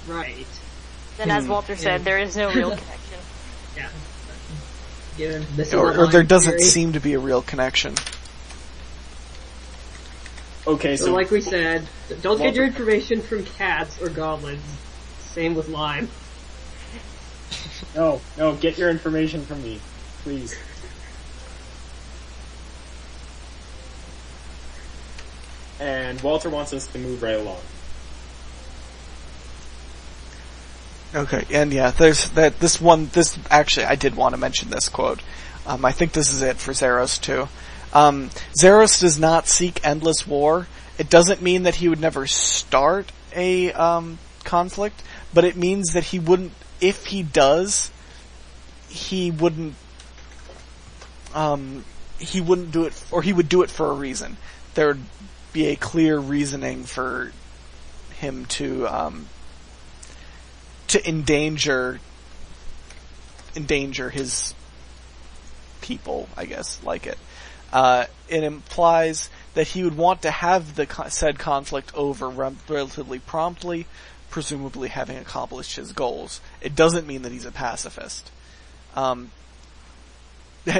Right. Then as Walter said, there is no real connection. Yeah. Given this is Or what there my doesn't theory. seem to be a real connection. Okay, So so like we said, don't get your information from cats or goblins. Same with Lime. no, get your information from me, please. And Walter wants us to move right along. Okay, and yeah, there's this actually, I did want to mention this quote. I think this is it for Zeros too. Zeros does not seek endless war. It doesn't mean that he would never start a, conflict, but it means that he wouldn't, if he does, he wouldn't do it, or he would do it for a reason. There would be a clear reasoning for him to endanger his people, I guess, like it. It implies that he would want to have the said conflict over relatively promptly, presumably having accomplished his goals. It doesn't mean that he's a pacifist.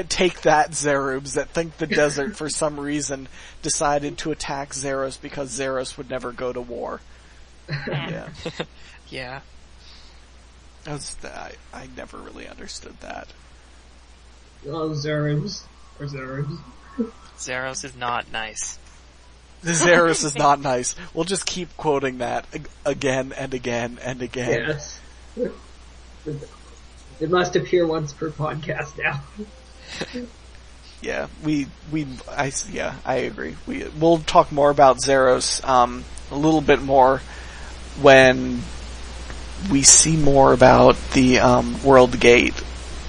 Take that, Zerubs, that think the desert for some reason decided to attack Zeros because Zeros would never go to war. Yeah. Yeah. I never really understood that. Oh, Zerubs. Or Zerubs. Zeros is not nice. Zeros is not nice. We'll just keep quoting that again and again and again. Yes. It must appear once per podcast now. Yeah, I agree. We'll talk more about Zeros, a little bit more when we see more about the, World Gate,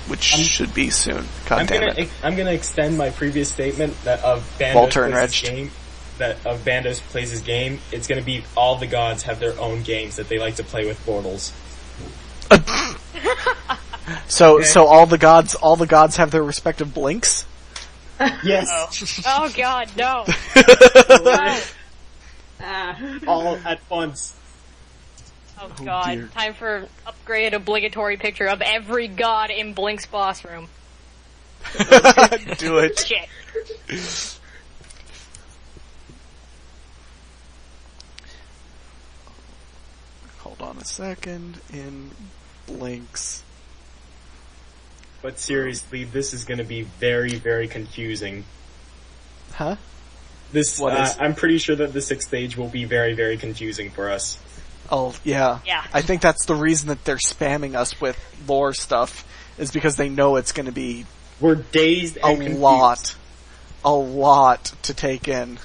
which should be soon. God damn it. I'm gonna extend my previous statement that of Bandos Walter plays enraged. his game, that of Bandos plays his game, it's gonna be all the gods have their own games that they like to play with Bortles. So Okay. so all the gods have their respective blinks? Yes, Oh god, no. all at once. Oh Oh, god. dear. Time for upgrade obligatory picture of every god in Blink's boss room. Do it. Shit. Hold on a second. In blinks. But seriously, this is gonna be very, very confusing. Huh? This, What is? I'm pretty sure that the 6th stage will be very, very confusing for us. Oh, yeah. Yeah. I think that's the reason that they're spamming us with lore stuff, is because they know it's gonna be We're dazed a and confused. lot to take in.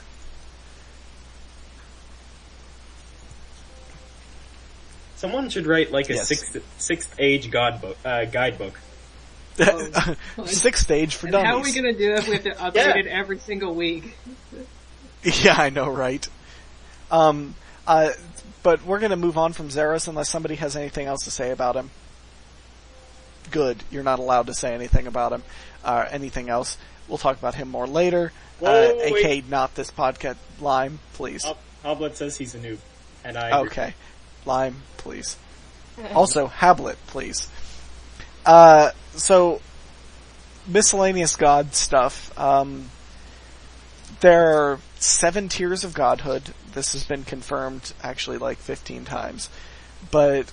Someone should write like a Yes. sixth age guidebook. Oh, Sixth stage for and dummies. how are we gonna do it if we have to update it every single week? Yeah, I know, right? But we're gonna move on from Zeros unless somebody has anything else to say about him. Good, you're not allowed to say anything about him. Anything else? We'll talk about him more later. Whoa, AK, not this podcast. Lime, please. Hoblet says he's a noob, and I agree. Okay. Lime, please. Also, Hablet, please. So, miscellaneous god stuff. There are 7 tiers of godhood. This has been confirmed actually like 15 times. But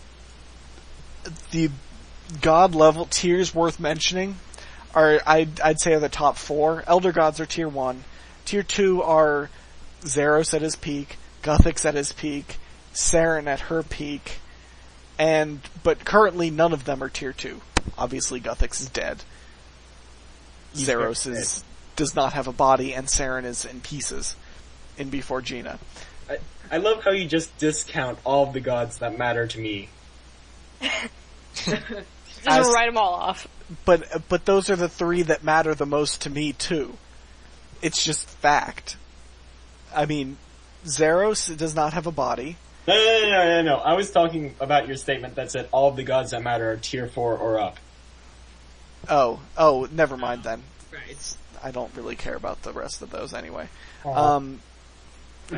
the god level tiers worth mentioning are, I'd say, are the top 4. Elder gods are tier 1. Tier 2 are Zeros at his peak, Guthix at his peak, Saren at her peak, but currently none of them are tier 2. Obviously Guthix is dead. Zeros does not have a body, and Saren is in pieces in Before Gina. I love how you just discount all of the gods that matter to me. Just write them all off. But those are the 3 that matter the most to me too. It's just fact. I mean, Zeros does not have a body. No. I was talking about your statement that said all of the gods that matter are tier 4 or up. Oh, never mind then. Right. I don't really care about the rest of those anyway. Uh-huh.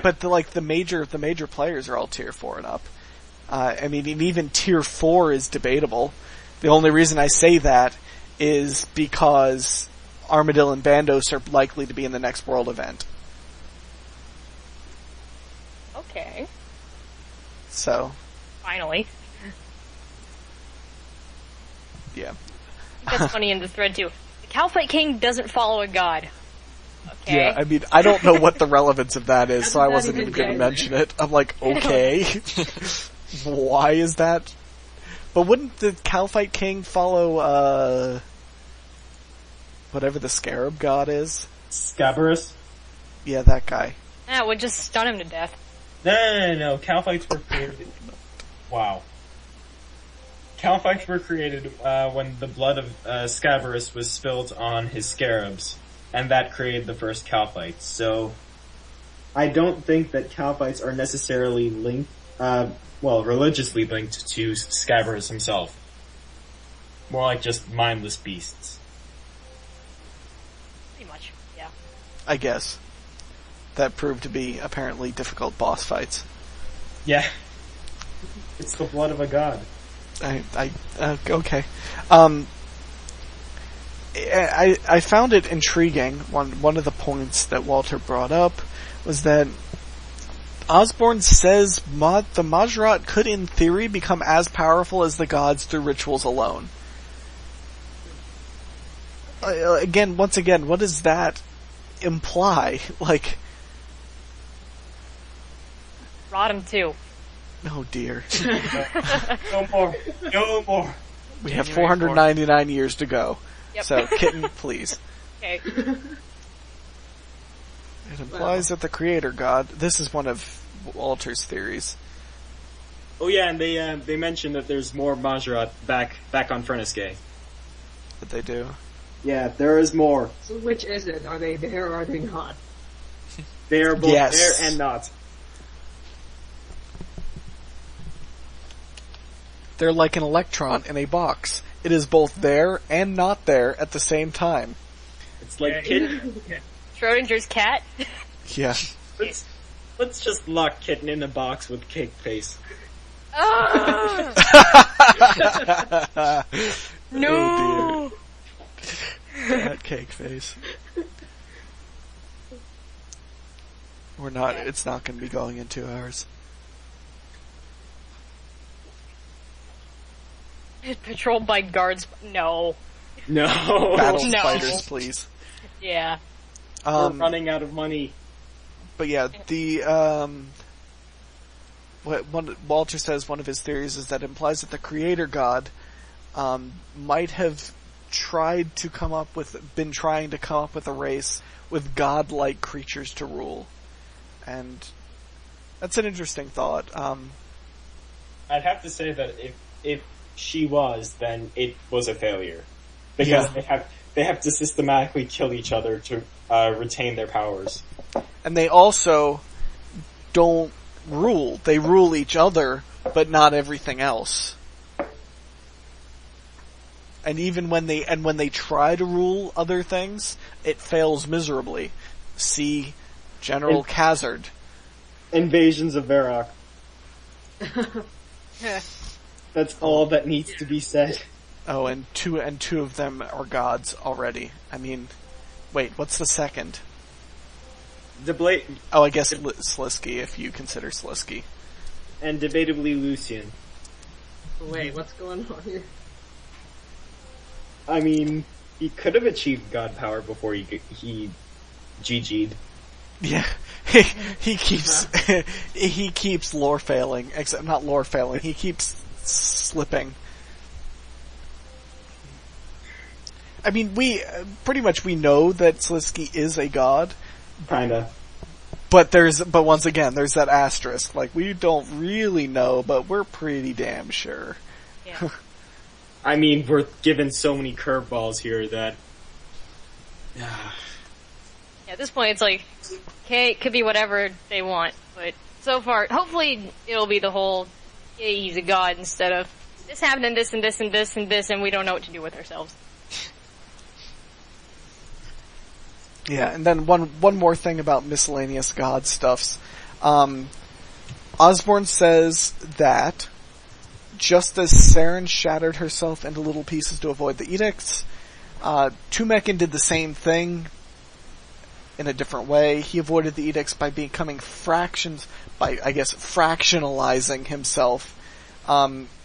But the major players are all tier 4 and up. I mean, even tier 4 is debatable. The only reason I say that is because Armadillo and Bandos are likely to be in the next world event. Okay. So. Finally. Yeah. That's funny in the thread too. The Calphite King doesn't follow a god. Okay. Yeah, I mean, I don't know what the relevance of that is, so I How did that wasn't even even going to get mention it. I'm like, okay. Why is that? But wouldn't the Calphite King follow, whatever the Scarab god is? Scabarus? Yeah, that guy. That would just stun him to death. No. Calphites were created. Wow. Calphites were created when the blood of Scabarus was spilled on his scarabs, and that created the first Calphites. So, I don't think that Calphites are necessarily linked, religiously linked to Scabarus himself. More like just mindless beasts. Pretty much, yeah. I guess. That proved to be apparently difficult boss fights. Yeah. It's the blood of a god. Okay. I found it intriguing. One of the points that Walter brought up was that Osborne says the Majrat could, in theory, become as powerful as the gods through rituals alone. Once again, what does that imply? Like, Rot him too. oh dear. No more. We have 499 years to go. Yep. So, Kitten, please. Okay. It implies that the creator god, this is one of Walter's theories. Oh yeah, and they mentioned that there's more Majrat back on Furnace-Gay. That they do. Yeah, there is more. So which is it? Are they there or are they not? They are both Yes. there and not. They're like an electron in a box. It is both there and not there at the same time. It's like Kitten. Yeah. Schrodinger's cat. Yeah. Let's just lock Kitten in a box with Cake Face. Ah! No. Oh dear. That cake face. It's not going to be going in 2 hours. Patrolled by guards. No. No. Battle No. spiders, please. Yeah. We're running out of money. But yeah, Walter says one of his theories is that implies that the creator god might have been trying to come up with a race with godlike creatures to rule. And that's an interesting thought. I'd have to say that if she was, then it was a failure. Because they have to systematically kill each other to retain their powers. And they also don't rule. They rule each other, but not everything else. And even when they try to rule other things, it fails miserably. See General Khazard. Invasions of Varrock. That's all that needs to be said. Oh, and two of them are gods already. I mean, wait, what's the second? I guess Slisky, if you consider Slisky. And debatably Lucian. Wait, what's going on here? I mean, he could have achieved god power before he GG'd. Yeah, he keeps he keeps lore failing, except not lore failing. He keeps slipping. I mean, we know that Slisky is a god. Kinda. But once again, there's that asterisk. Like, we don't really know, but we're pretty damn sure. Yeah. I mean, we're given so many curveballs here that... Yeah, at this point, it's like, okay, it could be whatever they want, but so far, hopefully it'll be the whole, yeah, he's a god, instead of, this happened and this and this and this and this, and we don't know what to do with ourselves. Yeah, and then one more thing about miscellaneous god stuffs. Osborne says that just as Saren shattered herself into little pieces to avoid the edicts, Tumekin did the same thing in a different way. He avoided the edicts by becoming fractionalizing himself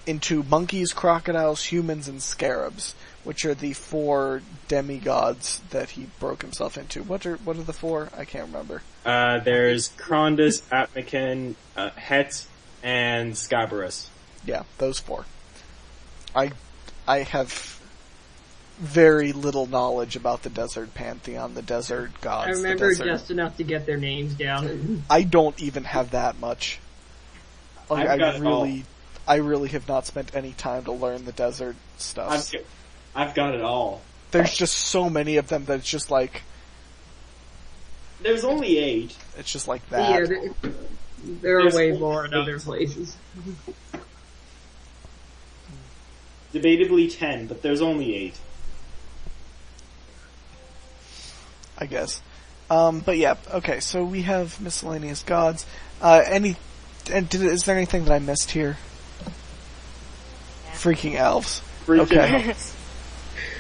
into monkeys, crocodiles, humans, and scarabs, which are the 4 demigods that he broke himself into. What are the 4? I can't remember. There's Krondus, Atmakin, Het, and Scabarus. Yeah, those 4. I have very little knowledge about the desert pantheon, the desert gods. I remember just enough to get their names down. I don't even have that much. Like, I really have not spent any time to learn the desert stuff. I've got it all. There's just so many of them that it's just like... There's only 8. It's just like that. Yeah, there are way more in other places. Debatably 10, but there's only 8. I guess. But yeah, okay, so we have miscellaneous gods. Is there anything that I missed here? Yeah. Freaking elves. Okay.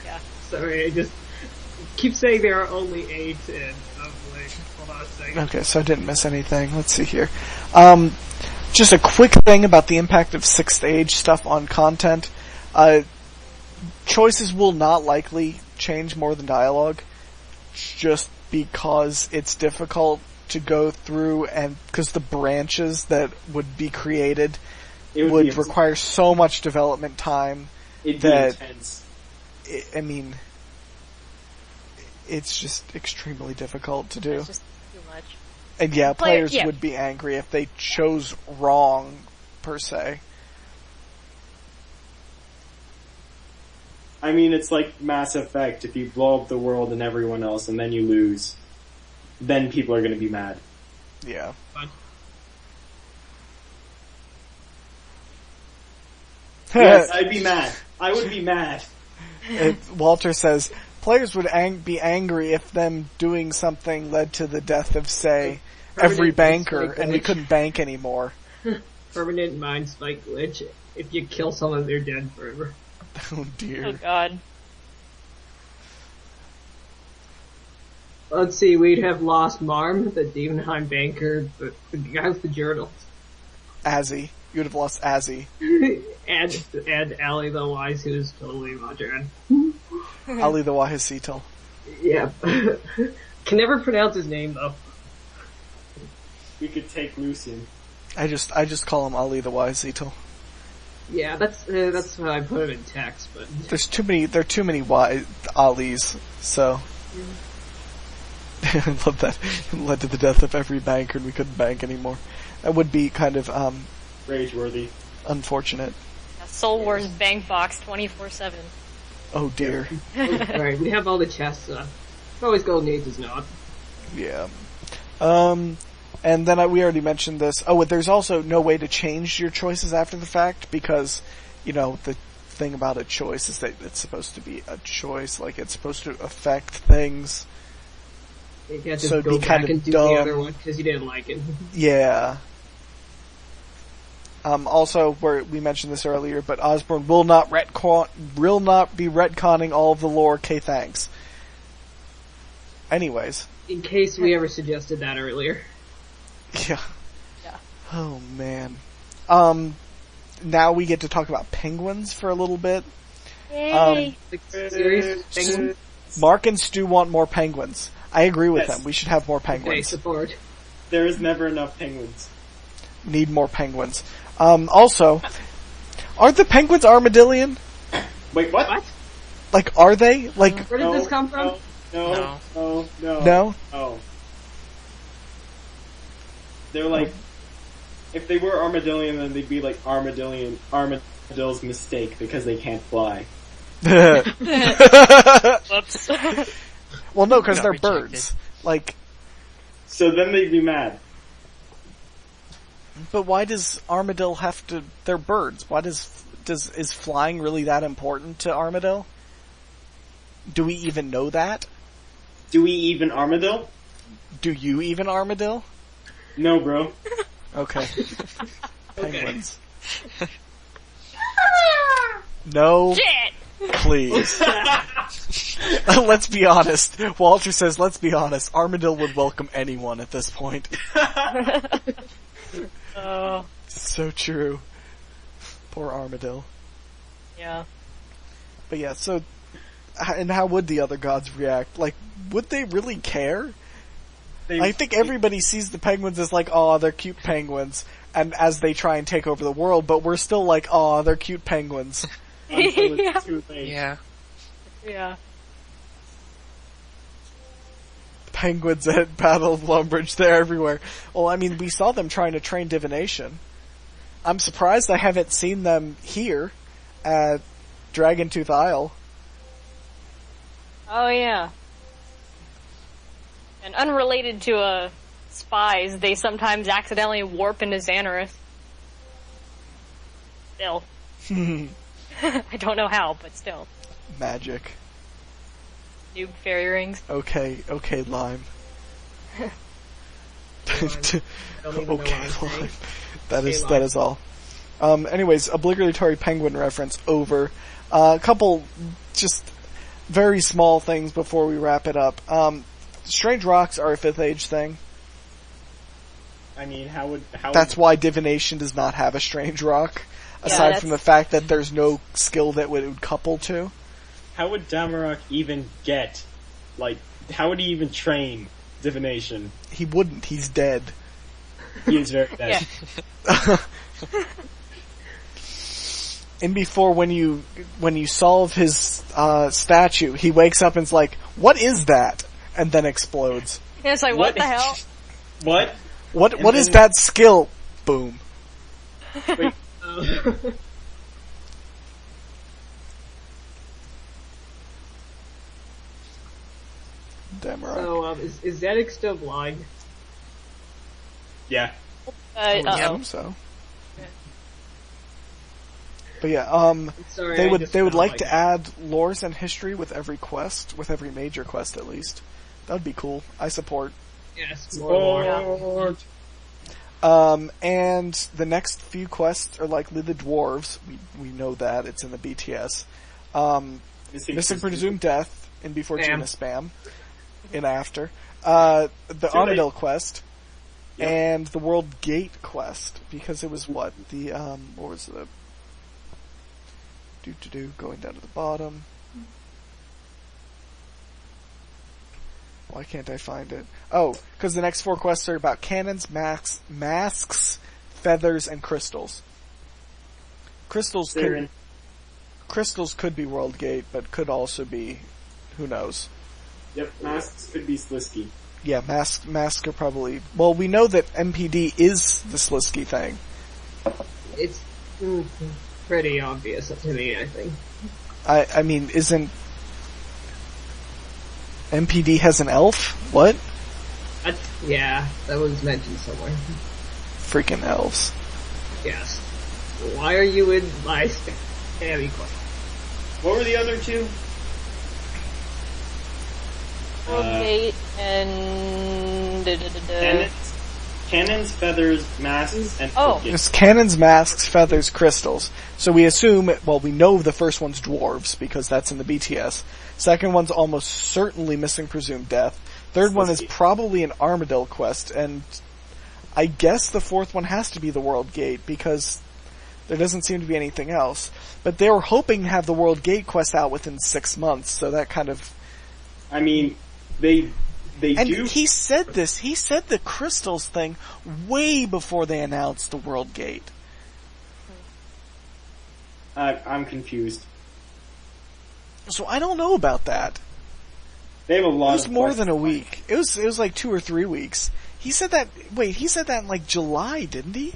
Yeah. Sorry, I just keep saying there are only 8, and I'm like, hold on a second. Okay, so I didn't miss anything. Let's see here. Just a quick thing about the impact of 6th Age stuff on content. Choices will not likely change more than dialogue, just because it's difficult to go through, and because the branches that would be created would require so much development time. It'd be intense. I mean, it's just extremely difficult to do. It's just too much. And yeah, players would be angry if they chose wrong, per se. I mean, it's like Mass Effect. If you blow up the world and everyone else and then you lose, then people are going to be mad. Yeah. Yes, I'd be mad. I would be mad. Walter says, players would be angry if them doing something led to the death of, say, every banker, and we couldn't bank anymore. Permanent mind spike glitch. If you kill someone, they're dead forever. Oh dear. Oh god. Let's see, we'd have lost Marm, the Demonheim banker, the guy with the journal. Azzy. You'd have lost Azzy. and Ali the Wise, who's totally modern. Ali the Wahasetal. Yeah. Can never pronounce his name, though. We could take Lucian. I just call him Ali the Wahasetal. Yeah, that's why I put him in text, but... There are too many Alis, so... I love that. It led to the death of every banker and we couldn't bank anymore. That would be kind of, rage-worthy. Unfortunate. Soul Wars Bank Box 24/7. Oh dear. Alright, we have all the chests, always Golden Age is not. Yeah. And then we already mentioned this. Oh, there's also no way to change your choices after the fact because, the thing about a choice is that it's supposed to be a choice, like it's supposed to affect things. You can't just So it'd go be kind back of and do dumb. the other one because you didn't like it. Yeah. Also, we mentioned this earlier, but Osborn will not be retconning all of the lore. Okay, thanks. Anyways. In case we ever suggested that earlier. Yeah. Yeah. Oh man. Now we get to talk about penguins for a little bit. Yay! Like, serious penguin? Mark and Stu want more penguins. I agree with Yes. them. We should have more Okay, penguins. support. There is never enough penguins. Need more penguins. Also, aren't the penguins armadillian? Wait, what? What? Like, are they? Like, Where did this come from? No. no? Oh. They're like, if they were armadillion, then they'd be like armadill's mistake because they can't fly. Whoops. Well, no, because Got they're rejected. birds. Like, So then they'd be mad. but why does armadillo have to? They're birds. Why is flying really that important to armadillo? Do we even know that? Do we even armadillo? Do you even armadillo? No, bro. Okay. Penguins. No, Shit! please. Let's be honest. Walter says, let's be honest. Armadillo would welcome anyone at this point. Oh, So true. Poor Armadillo. yeah. But yeah, so, and how would the other gods react? Like, would they really care? I think everybody sees the penguins as like, aw, they're cute penguins, and as they try and take over the world, but we're still like, aw, they're cute penguins. Until Yeah. it's too late. Yeah. Yeah. Penguins at Battle of Lumbridge, they're everywhere. Well, I mean, we saw them trying to train divination. I'm surprised I haven't seen them here at Dragontooth Isle. Oh, yeah. And unrelated to, spies, they sometimes accidentally warp into Xanaris. Still. I don't know how, but still. Magic. Noob fairy rings. Okay, Lime. I don't even know what Okay, I'm saying. Lime. That Okay, is all. Anyways, obligatory penguin reference over. A couple just very small things before we wrap it up. Strange rocks are a 5th age thing. I mean, how That's why divination does not have a strange rock. Aside that's- from the fact that there's no skill that it would couple to. how would Damarok even get, like, how would he even train divination? He wouldn't, he's dead. He is very dead. Yeah. And before when you solve his statue, he wakes up and's like, "What is that?" and then explodes. And it's like, what the hell? What? What is then- that skill? Boom. Wait, Damn right. So, is Zedek still blind? yeah. I Uh-oh. assume so. But yeah, Sorry, they I would just they would felt like to add lores and history with every quest, with every major quest at least. That would be cool. I support. Yes, more. And the next few quests are likely the dwarves. We know that it's in the BTS. Missing Presumed Death in Before Spam. Gina Spam in After. The late. Armadillo quest. Yep. And the World Gate quest, because it was what was the going down to the bottom. Why can't I find it? Oh, because the next 4 quests are about cannons, masks, feathers, and crystals. Crystals could be World Gate, but could also be, who knows. Yep, masks could be Slisky. Yeah, masks are probably... Well, we know that MPD is the Slisky thing. It's pretty obvious to me, I think. I mean, isn't... MPD has an elf? What? Yeah, that was mentioned somewhere. Freaking elves. Yes. Why are you in my spammy question? What were the other two? Gate and Cannons, feathers, masks, and Oh. gates. It's cannons, masks, feathers, crystals. So we assume, well, we know the first one's dwarves, because that's in the BTS. Second one's almost certainly Missing Presumed Death. Third one is probably an Armadillo quest, and I guess the fourth one has to be the World Gate, because there doesn't seem to be anything else. But they were hoping to have the World Gate quest out within 6 months, so that kind of... I mean, they And do. he said this, he said the crystals thing way before they announced the World Gate. I'm confused. So I don't know about that. They have a lot. It was of more quests. than a week. It was like 2 or 3 weeks. He said that, he said that in like July, didn't he?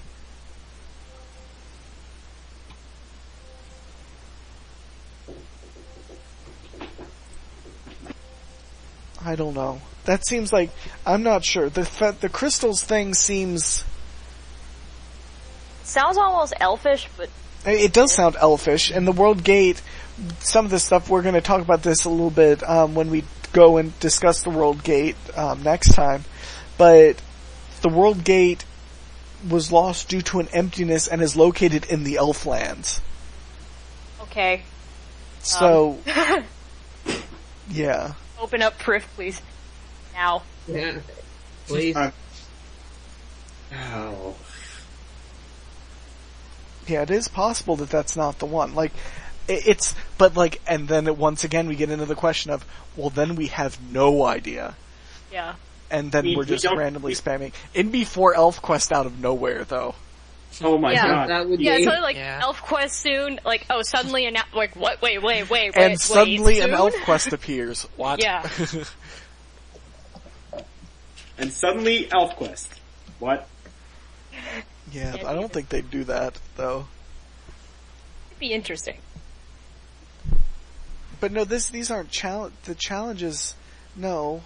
I don't know. That seems like, I'm not sure. The crystals thing seems, sounds almost elfish, but it does sound elfish, and the World Gate, some of the stuff, we're going to talk about this a little bit when we go and discuss the World Gate next time, but the World Gate was lost due to an emptiness and is located in the Elflands. okay. So, yeah. Open up Priv, please. Now. Yeah. Please. Oh. Yeah, it is possible that that's not the one. Like, and then once again we get into the question of, well, then we have no idea. Yeah. And then We we're just don't- randomly spamming. It'd be 4 Elf Quest out of nowhere, though. Oh my Yeah. god. That would Yeah, be... it's like Yeah. Elf Quest soon. Like, oh, suddenly like what? Wait, And suddenly an soon? Elf Quest appears. What? Yeah. And suddenly, ElfQuest. What? Yeah, I don't think they'd do that, though. It'd be interesting. But no, these aren't the challenges, no.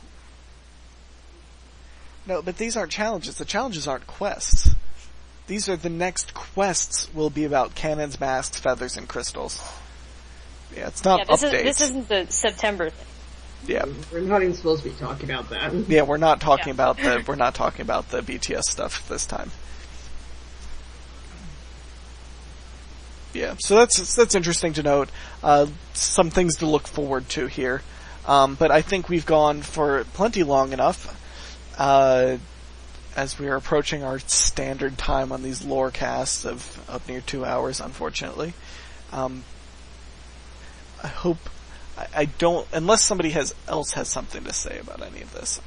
No, but these aren't challenges. The challenges aren't quests. These are the next quests will be about cannons, masks, feathers, and crystals. Yeah, it's not Yeah, updates. this isn't the September thing. Yeah. We're not even supposed to be talking about that. Yeah, we're not talking Yeah. about the BTS stuff this time. Yeah, so that's interesting to note. Some things to look forward to here. But I think we've gone for plenty long enough, as we are approaching our standard time on these lore casts of near 2 hours, unfortunately. I hope, I don't, unless somebody else has something to say about any of this,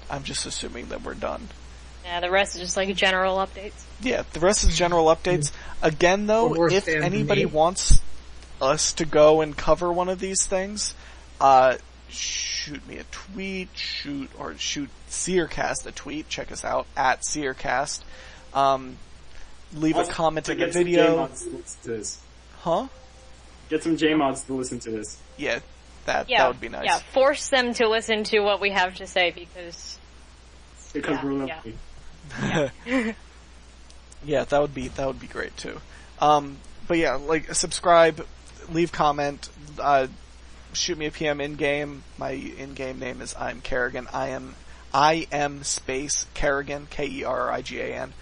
I'm just assuming that we're done. Yeah, the rest is just like general updates. Yeah, the rest is general updates. Again, though, Or if spam from anybody me. wants us to go and cover one of these things, shoot me a tweet, shoot Seercast a tweet, check us out, at Seercast. Leave a Also, comment in the get some video. JMods to listen to this. Huh? Get some JMods to listen to this. Yeah, that would be nice. Yeah, force them to listen to what we have to say because Because Yeah, we're yeah. lonely. Yeah, that would be great too. But yeah, like, subscribe, leave comment, shoot me a PM in-game. My in-game name is I'm Kerrigan. I am space Kerrigan, Kerrigan.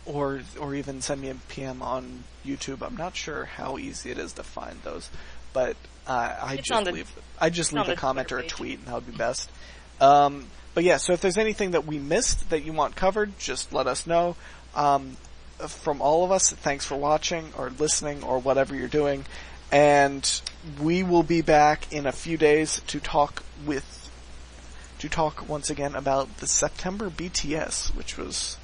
Or even send me a PM on YouTube. I'm not sure how easy it is to find those, but I It's on just leave on a the comment Twitter or a page. tweet, and that would be best. But yeah, so if there's anything that we missed that you want covered, just let us know. From all of us, thanks for watching or listening or whatever you're doing, and we will be back in a few days to talk once again about the September BTS, which was